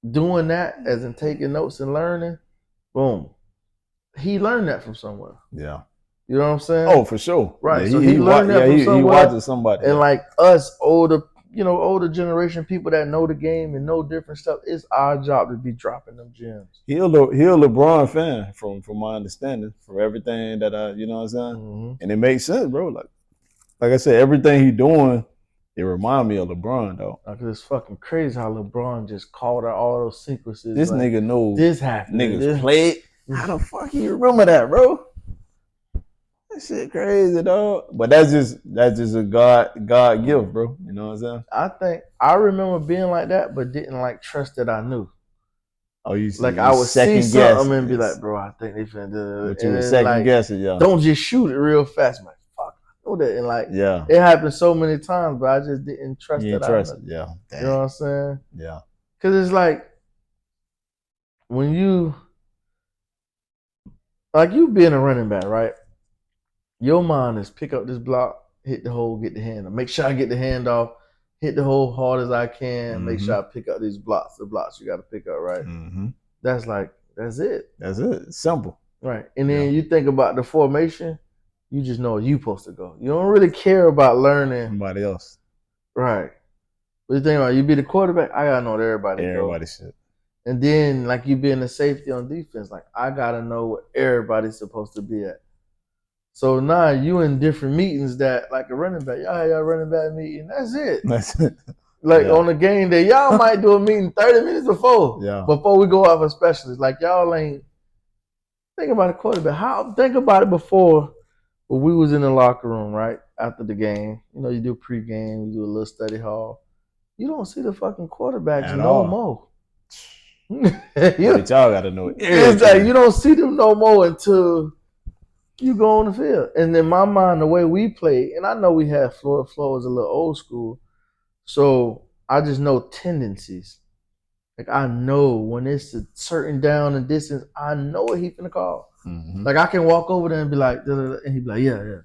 doing that, as in taking notes and learning, boom, he learned that from somewhere. Yeah. You know what I'm saying? Oh, for sure. Right. Yeah, so he learned that from somewhere. He watches somebody. And like us, older generation people that know the game and know different stuff, it's our job to be dropping them gems. He a LeBron fan from my understanding, for everything that you know what I'm saying? And it makes sense, bro. Like I said, everything he doing, it remind me of LeBron, though. Cause it's fucking crazy how LeBron just called out all those sequences. This nigga knows this happened. Niggas played. How the fuck you remember that, bro? That shit crazy, dog. But that's just a God gift, bro. You know what I'm saying? I think I remember being like that, but didn't like trust that I knew. Oh, you like I would see something and be like, bro, I think they finna do it. But you would second guess it, yeah. Don't just shoot it real fast. I'm like, fuck, I know that. And like, yeah, it happened so many times, but I just didn't trust it. Yeah. Damn. You know what I'm saying? Yeah. Cause it's like when you being a running back, right? Your mind is pick up this block, hit the hole, get the hand off. Make sure I get the hand off, hit the hole hard as I can. Make sure I pick up these blocks. The blocks you got to pick up, right? That's it. That's it. It's simple. Right. And then you think about the formation, you just know you're supposed to go. You don't really care about learning somebody else. Right. But you think about you be the quarterback, I gotta know what everybody should. And then like you being the safety on defense, like I gotta know what everybody's supposed to be at. So now you in different meetings that like a running back, y'all have y'all running back meeting. That's it. That's it. Like on the game day, y'all might do a meeting 30 minutes before. Yeah. Before we go out for specialists. Like y'all ain't think about a quarterback. Think about it before when we was in the locker room, right? After the game. You do pregame, you do a little study hall. You don't see the fucking quarterbacks at no all. More. But y'all gotta know it. It's like you don't see them no more until you go on the field. And in my mind, the way we play, and I know we had Floyd is a little old school, so I just know tendencies. Like I know when it's a certain down and distance, I know what he's gonna call. Like I can walk over there and be like, and he'd be like, yeah.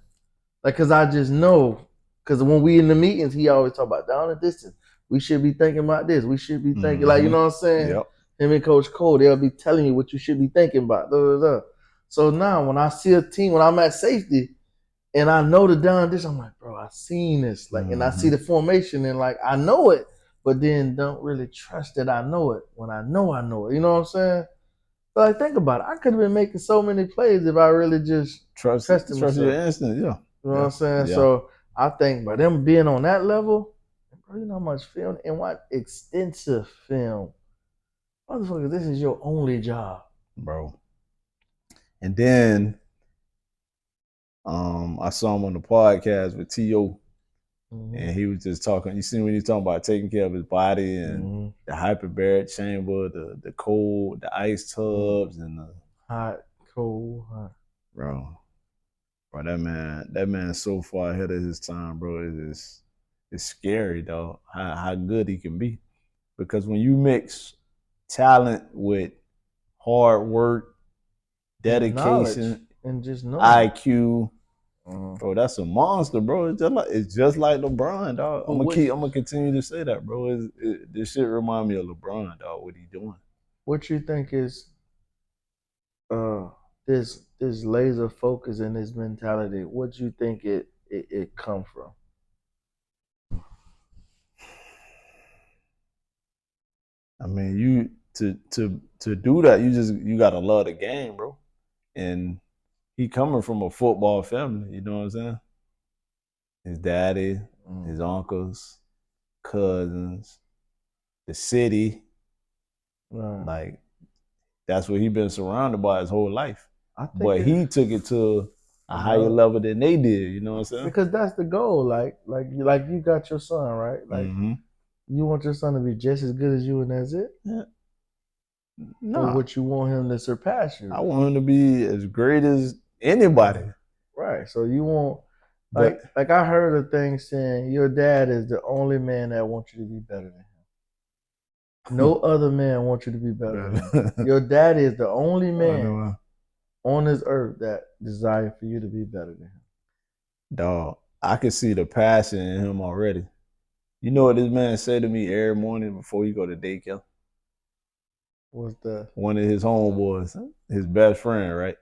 Like, cause I just know. Cause when we in the meetings, he always talk about down and distance. We should be thinking about this. We should be thinking, like, you know what I'm saying? Yep. Him and Coach Cole, they'll be telling you what you should be thinking about. So now when I see a team, when I'm at safety and I know the down and distance, I'm like, bro, I seen this. Like, and I see the formation and like, I know it, but then don't really trust that I know it when I know it. You know what I'm saying? So like, think about it. I could have been making so many plays if I really just trusted trust your myself. instinct. Yeah, You know what I'm saying? Yeah. So I think by them being on that level, bro, you know how much film and what extensive film. Motherfucker, this is your only job, bro. And then I saw him on the podcast with T.O. And he was just talking. You see when he's talking about taking care of his body and the hyperbaric chamber, the cold, the ice tubs, and the hot, cold, hot. Bro, that man's so far ahead of his time, bro. It's scary, dog. How good he can be, because when you mix talent with hard work, dedication, and just knowing. IQ. Bro, that's a monster, bro. It's just like LeBron, dog. I'm gonna continue to say that, bro. This shit remind me of LeBron, dog. What he doing? What you think is this laser focus and this mentality? What you think it come from? I mean, you to do that, you gotta love the game, bro. And he coming from a football family, you know what I'm saying? His daddy, his uncles, cousins, the city. Like, that's what he been surrounded by his whole life. But he took it to a higher level than they did, you know what I'm saying? Because that's the goal. Like you got your son, right? Like you want your son to be just as good as you, and that's it. Yeah. No. Or what you want him to surpass you? I want him to be as great as anybody. Right. So you want like I heard a thing saying your dad is the only man that wants you to be better than him. No other man wants you to be better than him. Your dad is the only man on this earth that desire for you to be better than him. Dog, I can see the passion in him already. You know what this man said to me every morning before he go to daycare? What's that? One of his homeboys, his best friend, right?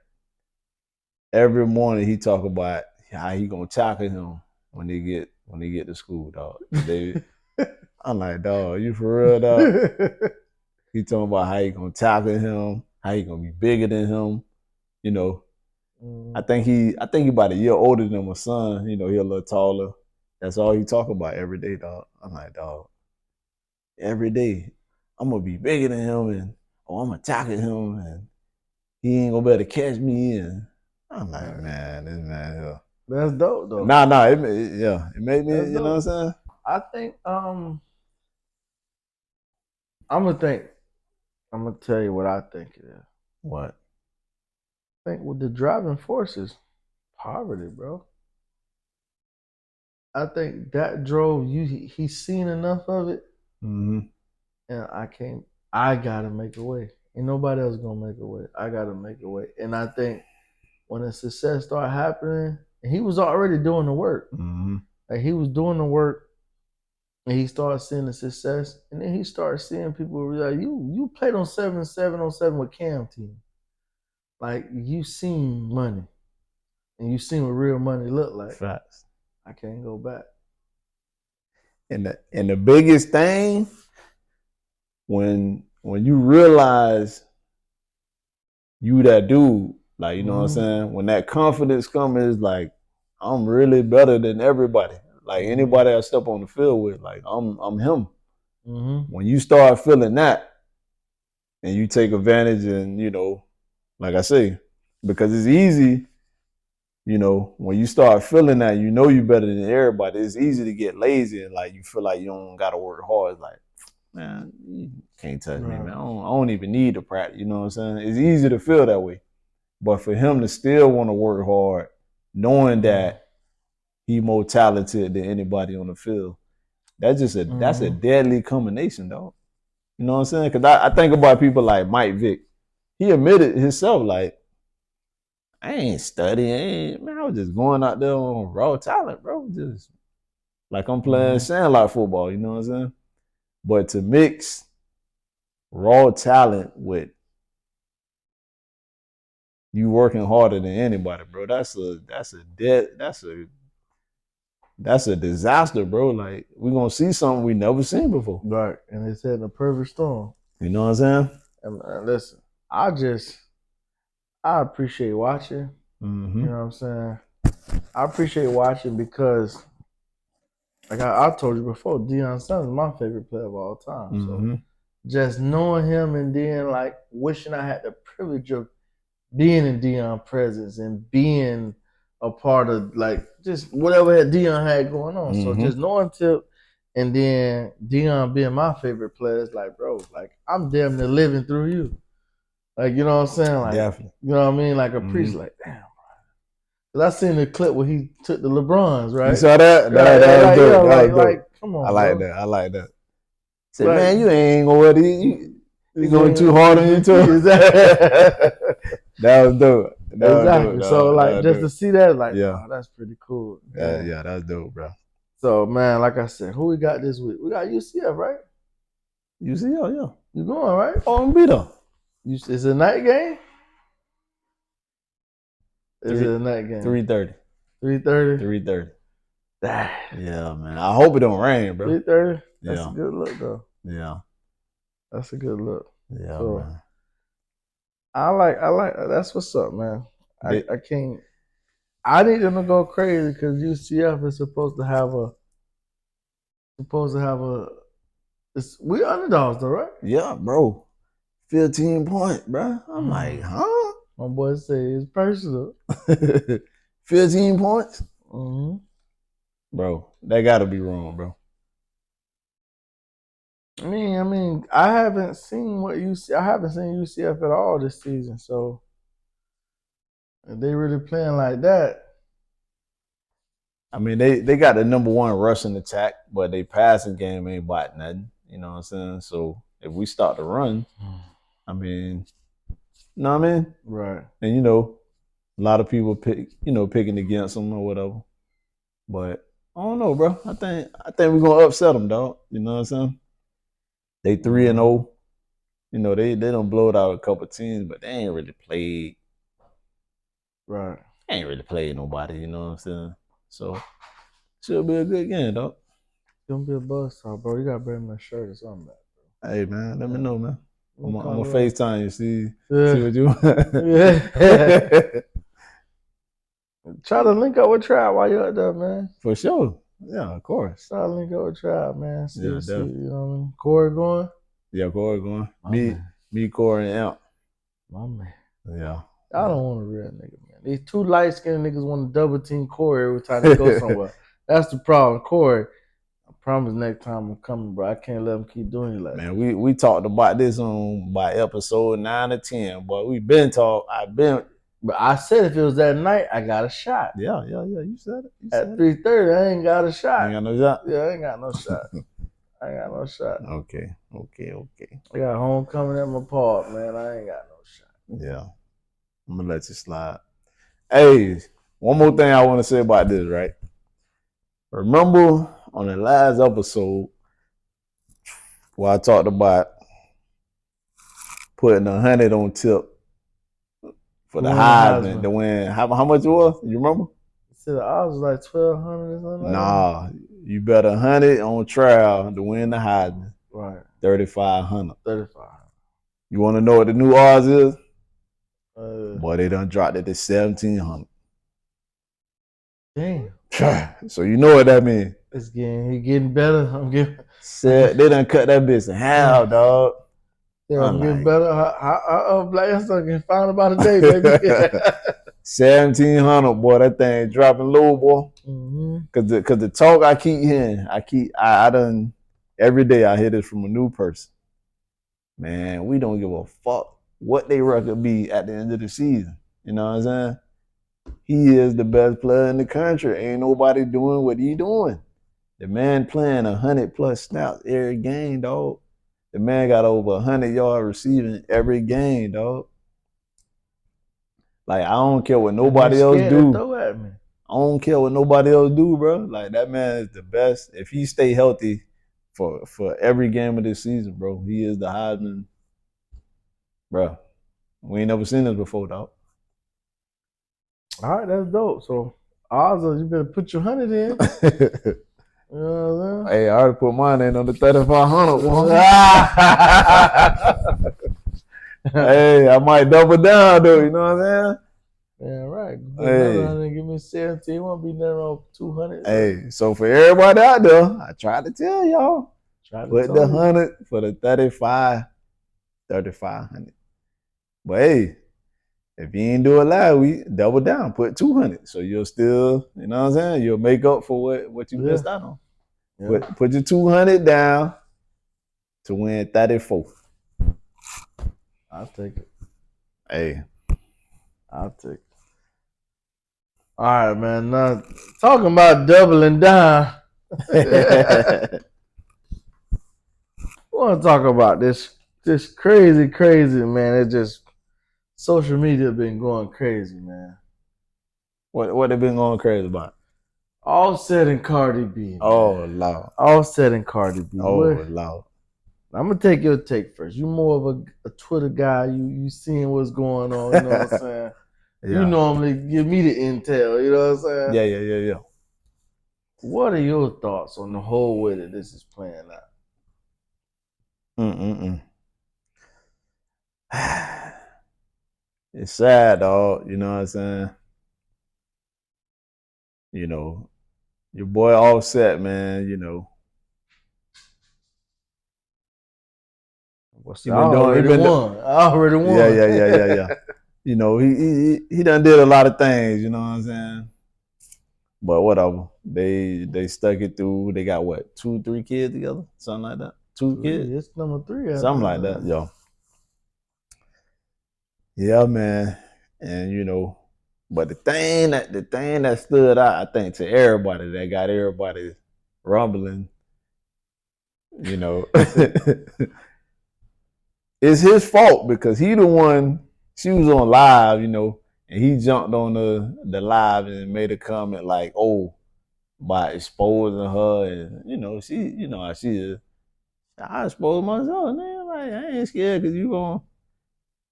Every morning he talk about how he gonna tackle him when they get to school, dog. I'm like, dog, you for real, dog? He talking about how he gonna tackle him, how he gonna be bigger than him, you know. I think he about a year older than my son. You know, he a little taller. That's all he talk about every day, dog. I'm like, dog, every day I'm gonna be bigger than him, and I'm gonna tackle him, and he ain't gonna be able to catch me. And I'm like, man, this man here. That's dope, though. Nah, it made me. You know what I'm saying? I think I'm gonna tell you what I think it is. What? I think with the driving forces, poverty, bro. I think that drove you. He's seen enough of it, and I gotta make a way. Ain't nobody else gonna make a way. I gotta make a way. And I think when the success started happening, and he was already doing the work. Like he was doing the work, and he started seeing the success, and then he started seeing people like you played on 7-7 with Cam team. Like you seen money, and you seen what real money look like. Facts. I can't go back. And the biggest thing when you realize you that dude, like, you know what I'm saying? When that confidence comes, is like, I'm really better than everybody. Like anybody I step on the field with, like I'm him. When you start feeling that, and you take advantage, and you know, like I say, because it's easy, you know, when you start feeling that, you know, you better than everybody. It's easy to get lazy and like you feel like you don't got to work hard. It's like, man, you can't touch me, man. I don't even need to practice. You know what I'm saying? It's easy to feel that way, but for him to still want to work hard, knowing that he more talented than anybody on the field, that's a deadly combination, dog. You know what I'm saying? Because I think about people like Mike Vick. He admitted himself, like, I ain't studying. Man, I was just going out there on raw talent, bro. Just like I'm playing sandlot football, you know what I'm saying? But to mix raw talent with you working harder than anybody, bro, that's a disaster, bro. Like, we're gonna see something we never seen before. Right. And they said in a perfect storm. You know what I'm saying? And listen, I appreciate watching. Mm-hmm. You know what I'm saying? I appreciate watching because, like I told you before, Deion Sanders is my favorite player of all time. Mm-hmm. So just knowing him and then like wishing I had the privilege of being in Deion's presence and being a part of like just whatever Deion had going on. So just knowing Tip and then Deion being my favorite player, it's like, bro, like I'm damn near living through you. Like, you know what I'm saying? Like, definitely. You know what I mean? Like a priest, like, damn. Cause I seen the clip where he took the LeBrons, right? You saw that? That was dope. Like, come on, I like bro. that. I like that. Say, man, you ain't gonna you going too hard on your toe. That was dope. Exactly. So like just to see that, like, yeah, wow, that's pretty cool. Yeah, that's dope, bro. So man, like I said, who we got this week? We got UCF, right? UCF, yeah. You going, right? Oh, I'm beat up. Is it a night game? Is it a night game? 3:30. 3:30. 3:30. Yeah, man. I hope it don't rain, bro. 3:30. That's a good look, though. Yeah. That's a good look. Yeah, so, man. I like. That's what's up, man. I can't. I need them to go crazy because UCF is supposed to have a. We underdogs, though, right? Yeah, bro. 15 points, bro. I'm like, huh? My boy say it's personal. 15 points? Mm-hmm. Bro, that gotta be wrong, bro. I mean, I haven't seen UCF at all this season, so if they really playing like that. I mean, they got the number one rushing attack, but they passing game ain't about nothing. You know what I'm saying? So if we start to run, I mean, you know what I mean? Right. And you know, a lot of people picking against them or whatever. But I don't know, bro. I think we're gonna upset them, dog. You know what I'm saying? They 3-0. You know, they don't blow it out a couple teams, but they ain't really played. Right. They ain't really played nobody, you know what I'm saying? So should be a good game, dog. It's gonna be a buzz talk, bro. You gotta bring my shirt or something back, bro. Hey man, let me know, man. I'm gonna FaceTime you, see what you want. Yeah. Try to link up with Tribe while you're out there, man. For sure. Yeah, of course. Try to link up with Tribe, man. See, yeah, you know what I mean? Corey going? Yeah, Corey going. Me, Corey, and Amp. My man. Yeah. I don't want a real nigga, man. These two light-skinned niggas want to double team Corey every time they go somewhere. That's the problem. Corey, I promise next time I'm coming, bro. I can't let them keep doing it like that. Man, we talked about this by episode 9 or 10, boy. But I said if it was that night, I got a shot. Yeah. You said it. At 3:30, I ain't got a shot. You ain't got no shot? Yeah, I ain't got no shot. I ain't got no shot. Okay. I got homecoming at my park, man. I ain't got no shot. Yeah. I'm gonna let you slide. Hey, one more thing I want to say about this, right? Remember on the last episode where I talked about putting 100 on Tip for the Heisman to win. How much it was? You remember? I was like 1,200 or something. Nah, you bet 100 on trial to win the Heisman. Right. 3,500. 3,500. You want to know what the new odds is? Boy, they done dropped it to 1,700. Damn. So you know what that means. He getting better. They done cut that bitch in half, dog. Yeah, I'm getting better. Black Youngster can find about a day, baby. 1,700, boy. That thing dropping low, boy. Mm-hmm. Cause the talk I keep hearing, I done every day I hear this from a new person. Man, we don't give a fuck what they record be at the end of the season. You know what I'm saying? He is the best player in the country. Ain't nobody doing what he doing. The man playing 100+ snaps every game, dog. The man got over 100 yards receiving every game, dog. Like, I don't care what nobody else do. Throw at me. I don't care what nobody else do, bro. Like, that man is the best. If he stay healthy for every game of this season, bro, he is the Heisman. Bro, we ain't never seen this before, dog. All right, that's dope. So, odds are you better put your 100 in. You know what I'm saying? Hey, I already put mine in on the 3,500 one. Hey, I might double down though. You know what I'm saying? Yeah, right. Hey. Another 100, give me 17. Won't be nothing wrong with 200. Hey, so for everybody out there, I tried to tell y'all, put the 100 for the 3,500. But hey, if you ain't do it live, we double down, put 200. So you'll still, you know what I'm saying? You'll make up for what you missed out on. Yeah. Put your 200 down to win 34. I'll take it. Hey. I'll take it. All right, man. Now, talking about doubling down. We want to talk about this crazy, man. It's just social media been going crazy, man. What they been going crazy about? Offset and CARDI B. Man. Oh, Lord. Offset and CARDI B. Oh, Lord. I'm gonna take your take first. You more of a Twitter guy. You seeing what's going on. You know what I'm saying? Yeah. You normally give me the intel. You know what I'm saying? Yeah. What are your thoughts on the whole way that this is playing out? It's sad, dog. You know what I'm saying? You know, your boy Offset, man. You know, I already won. Yeah. You know, he done did a lot of things. You know what I'm saying? But whatever. They stuck it through. They got what, 2-3 kids together, something like that. 2 kids. It's number 3. Something like that, yo. Yeah, man. And you know, but the thing that stood out, I think, to everybody, that got everybody rumbling, you know, it's his fault because he the one. She was on live, you know, and he jumped on the live and made a comment like, "Oh, by exposing her," and you know, you know how she is. I exposed myself, man. Like, I ain't scared because you gon'.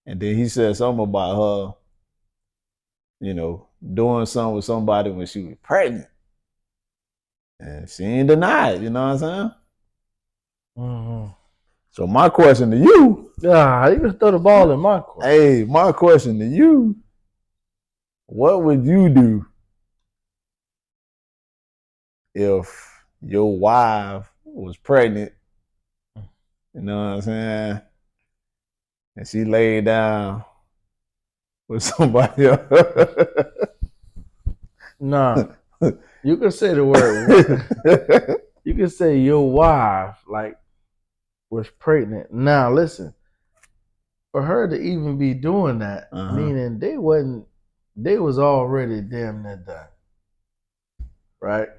And then he said something about her, you know, doing something with somebody when she was pregnant. And she ain't denied, you know what I'm saying? Mm-hmm. So my question to you. Yeah, you can throw the ball in my court. Hey, my question to you. What would you do if your wife was pregnant? You know what I'm saying? And she laid down with somebody else. Nah. You can say the word. You can say your wife like was pregnant. Now listen, for her to even be doing that, meaning they was already damn near done. Right?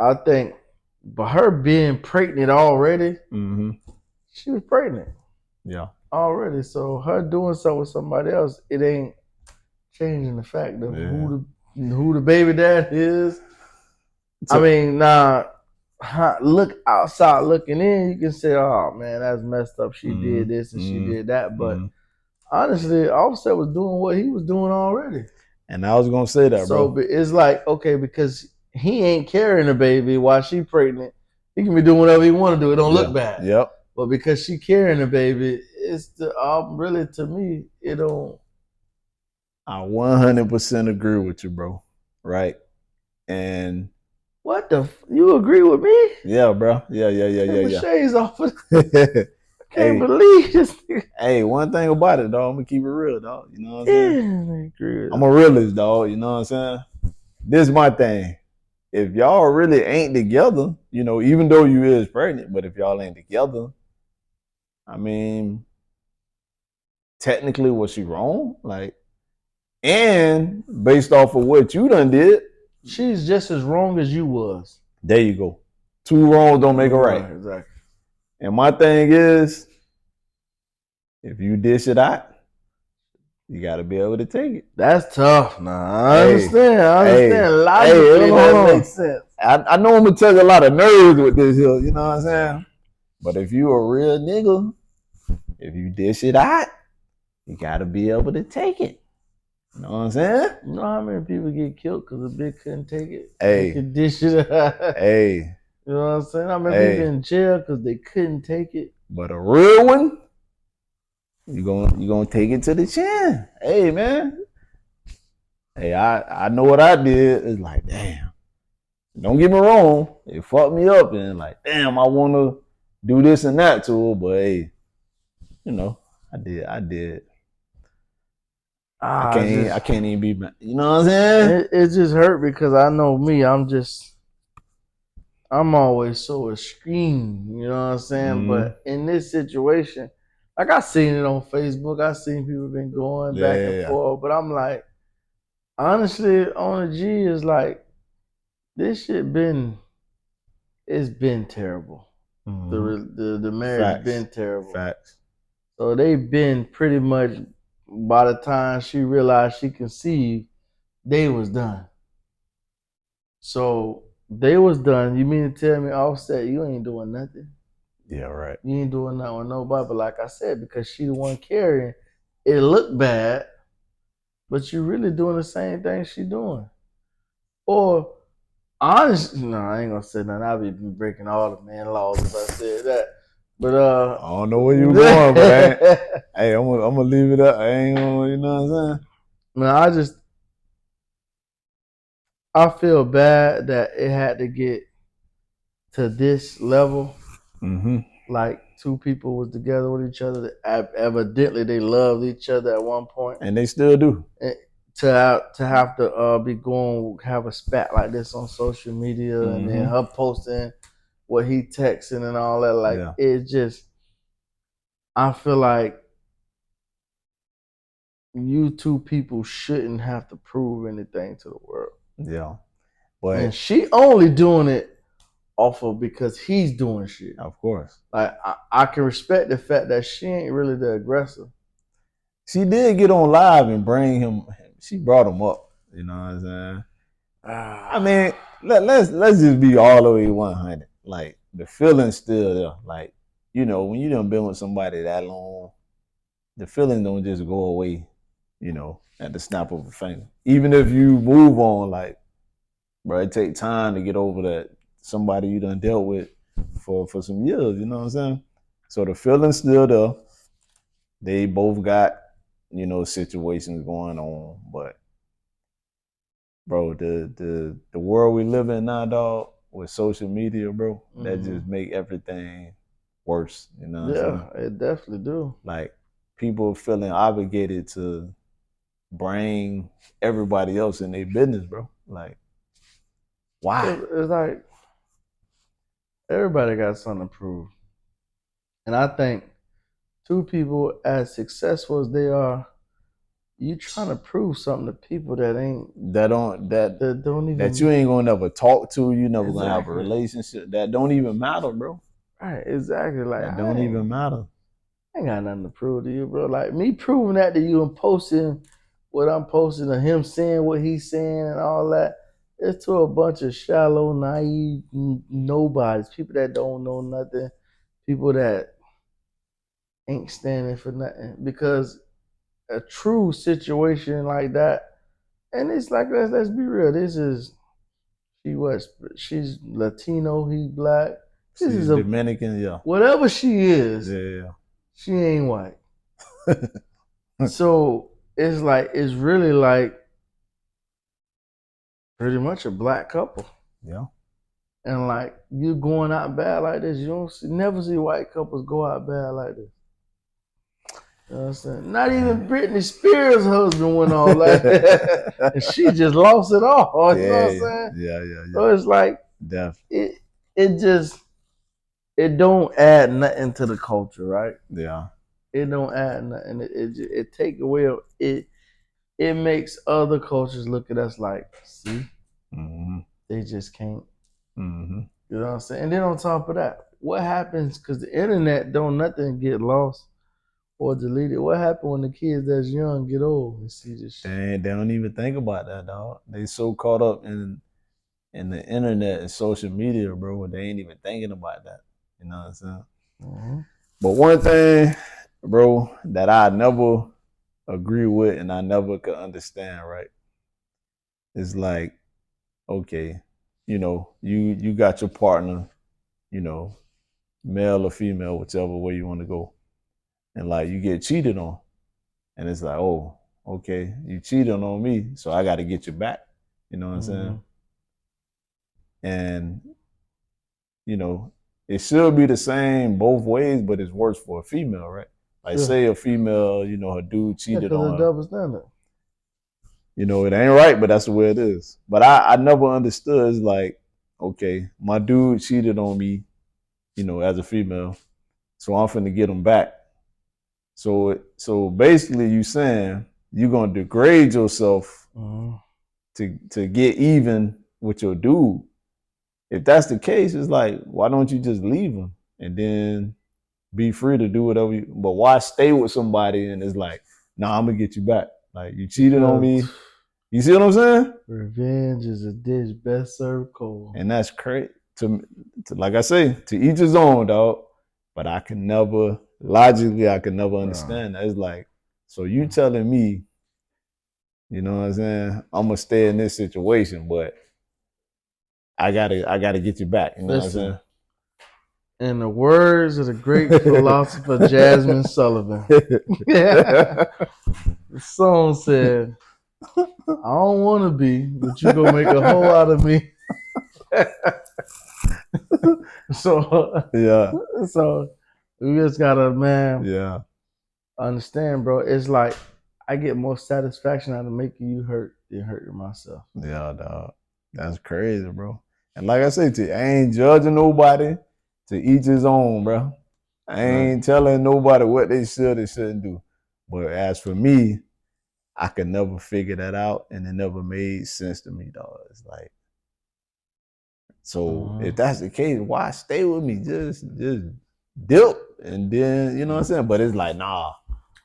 I think but her being pregnant already, she was pregnant. Yeah. Already. So her doing something with somebody else, it ain't changing the fact of who the baby dad is. I mean, now look outside looking in, you can say, "Oh man, that's messed up. She did this and she did that." But honestly, Offset was doing what he was doing already. And I was gonna say that, bro. So it's like, okay, because he ain't carrying the baby while she pregnant, he can be doing whatever he want to do. It don't look bad. Yep. But because she carrying the baby, it's the really, to me, it don't. I 100% agree with you, bro. Right? And what the? You agree with me? Yeah, bro. Yeah. The shades off. I can't believe this. Hey, one thing about it, dog. I'm gonna keep it real, dog. You know what I'm saying? I agree. I'm a realist, dog. You know what I'm saying? This is my thing. If y'all really ain't together, you know, even though you is pregnant, but if y'all ain't together, I mean, technically, was she wrong? Like, and based off of what you done did, she's just as wrong as you was. There you go. 2 wrongs don't make a right. Exactly. And my thing is, if you dish it out, you got to be able to take it. That's tough. Nah, I understand. Logically, that makes sense. I know I'm going to take a lot of nerves with this here, you know what I'm saying? But if you a real nigga, if you dish it out, you got to be able to take it. You know what I'm saying? You know how many people get killed because the bitch couldn't take it? Hey. They could dish it out. Hey. You know what I'm saying? How many people in jail because they couldn't take it? But a real one, You gonna take it to the chin. Hey man. Hey, I know what I did. It's like, damn. Don't get me wrong. It fucked me up and like, damn, I wanna do this and that to her, but hey, you know, I did. I can't even be mad. You know what I'm saying? It just hurt because I know me. I'm always so extreme. You know what I'm saying? But in this situation, like I seen it on Facebook. I seen people been going back and forth. But I'm like, honestly, on the G is like, this shit it's been terrible. The marriage been terrible. Facts. So they've been pretty much, by the time she realized she conceived, they was done. So they was done. You mean to tell me, Offset, you ain't doing nothing? Yeah, right. You ain't doing nothing with nobody. But like I said, because she the one carrying, it looked bad, but you really doing the same thing she doing. Or honestly, no, I ain't gonna say nothing. I'll be breaking all the man laws if I said that. But I don't know where you going, but hey, I'm gonna leave it up. I ain't gonna, you know what I'm saying? Man, I feel bad that it had to get to this level. Like two people was together with each other. Evidently, they loved each other at one point, and they still do. To have to be going have a spat like this on social media, and then her posting what he texting and all that. Like it just, I feel like you two people shouldn't have to prove anything to the world. Yeah, and she only doing it off of because he's doing shit. Of course. Like I can respect the fact that she ain't really the aggressor. She did get on live and bring him. She brought him up. You know what I'm saying? I mean, let's just be all the way 100. Like the feeling's still there. Like, you know, when you done been with somebody that long, the feelings don't just go away, you know, at the snap of a finger. Even if you move on, like, bro, it take time to get over that somebody you done dealt with for some years, you know what I'm saying? So the feeling's still there. They both got, you know, situations going on, but bro, the world we live in now, dog, with social media, bro, that just make everything worse. You know what I'm saying? It definitely do. Like people feeling obligated to bring everybody else in their business, bro. Like, why? It's like everybody got something to prove. And I think two people as successful as they are, you trying to prove something to people that you ain't gonna never talk to, you never gonna have a relationship, that don't even matter, bro. Right, exactly. Like that don't even matter. I ain't got nothing to prove to you, bro. Like me proving that to you and posting what I'm posting, and him saying what he's saying and all that, it's to a bunch of shallow, naive nobodies, people that don't know nothing, people that ain't standing for nothing. Because a true situation like that, and it's like, let's be real. This is she's Latino, he's black. This She's is Dominican, yeah. Whatever she is, she ain't white. So it's like, it's really like pretty much a black couple. Yeah. And like, you going out bad like this, you don't never see white couples go out bad like this. You know what I'm saying? Not even Britney Spears' husband went all like that. And she just lost it all. You know what I'm saying? Yeah. So it's like, it don't add nothing to the culture, right? Yeah. It don't add nothing. It take away, it makes other cultures look at us like, see, they just can't. You know what I'm saying? And then on top of that, what happens, because the internet don't nothing get lost or deleted. What happened when the kids that's young get old and see this shit? They don't even think about that, dog. They so caught up in the internet and social media, bro, they ain't even thinking about that. You know what I'm saying? But one thing, bro, that I never agree with and I never could understand, right? It's like, okay, you know, you got your partner, you know, male or female, whichever way you want to go. and like you get cheated on, and it's like, oh, okay, you cheated on me, so I got to get you back. You know what I'm saying? And you know, it should be the same both ways, but it's worse for a female, right? Like, say a female, you know, her dude cheated on her. Double standard. You know, it ain't right, but that's the way it is. But I never understood. It's like, okay, my dude cheated on me, you know, as a female, so I'm finna get him back. So basically, you saying you're gonna degrade yourself to get even with your dude. If that's the case, it's like, why don't you just leave him and then be free to do whatever you, but why stay with somebody and it's like, nah, I'm gonna get you back. Like, you cheated on me. You see what I'm saying? Revenge is a dish best served cold. And that's crazy. To like I say, to each his own, dog. But I can never, logically, I can never understand that. It's like, so you telling me, you know what I'm saying, I'm gonna stay in this situation, but I gotta get you back. You know what I'm saying? In the words of the great philosopher Jasmine Sullivan, the song said, I don't want to be, but you gonna make a whole out of me. So we just gotta, man, understand, bro. It's like I get more satisfaction out of making you hurt than hurting myself. Yeah, dog. That's crazy, bro. And like I said to you, I ain't judging nobody. To each his own, bro. I ain't telling nobody what they should or shouldn't do. But as for me, I could never figure that out, and it never made sense to me, dog. It's like, so if that's the case, why stay with me? Just dip, and then, you know what I'm saying? But it's like, nah.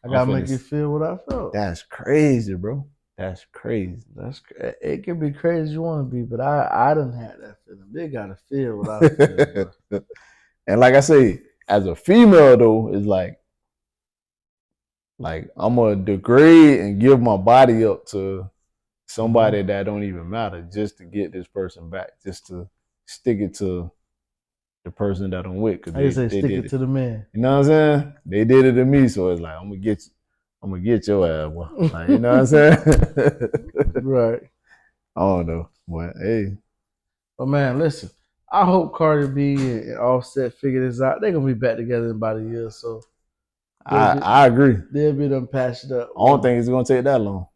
I gotta make you feel what I felt. That's crazy, bro. That's crazy. It can be crazy as you want to be, but I done had that feeling. They gotta feel what I feel, bro. And like I say, as a female though, it's like I'm gonna degrade and give my body up to somebody that don't even matter just to get this person back, just to stick it to the person that I'm with. Cause they stick it to the man. You know what I'm saying? They did it to me, so it's like, I'm gonna get your ass, boy. Like, you know what I'm saying? Right. I don't know, but hey. But man, listen. I hope Cardi B and Offset figure this out. They're gonna be back together in about a year, so I agree. They'll be done patched up. I don't think it's gonna take that long.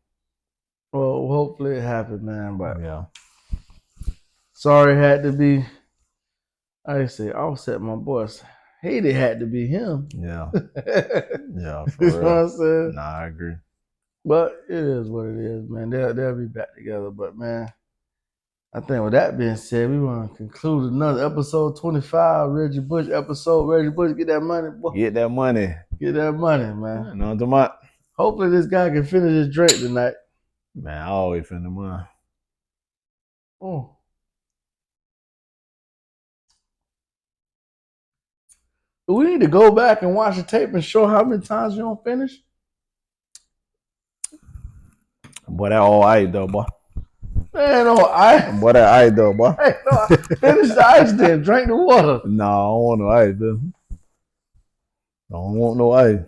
Well, hopefully it happens, man. But yeah, sorry it had to be. I say Offset, my boss. Hate it had to be him. Yeah, yeah. You know what I'm saying? Nah, I agree. But it is what it is, man. They'll be back together. But man, I think with that being said, we want to conclude another episode 25, Reggie Bush episode. Reggie Bush, get that money, boy. Get that money. Get that money, man. No, to my. Hopefully this guy can finish his drink tonight. Man, I always finish mine. Oh. Do we need to go back and watch the tape and show how many times you don't finish? Boy, that all ice though, boy. Man, no ice. Boy, that ice though, boy. Hey, no, finish the ice then. Drink the water. No, I don't want no ice, dude. I don't want no ice.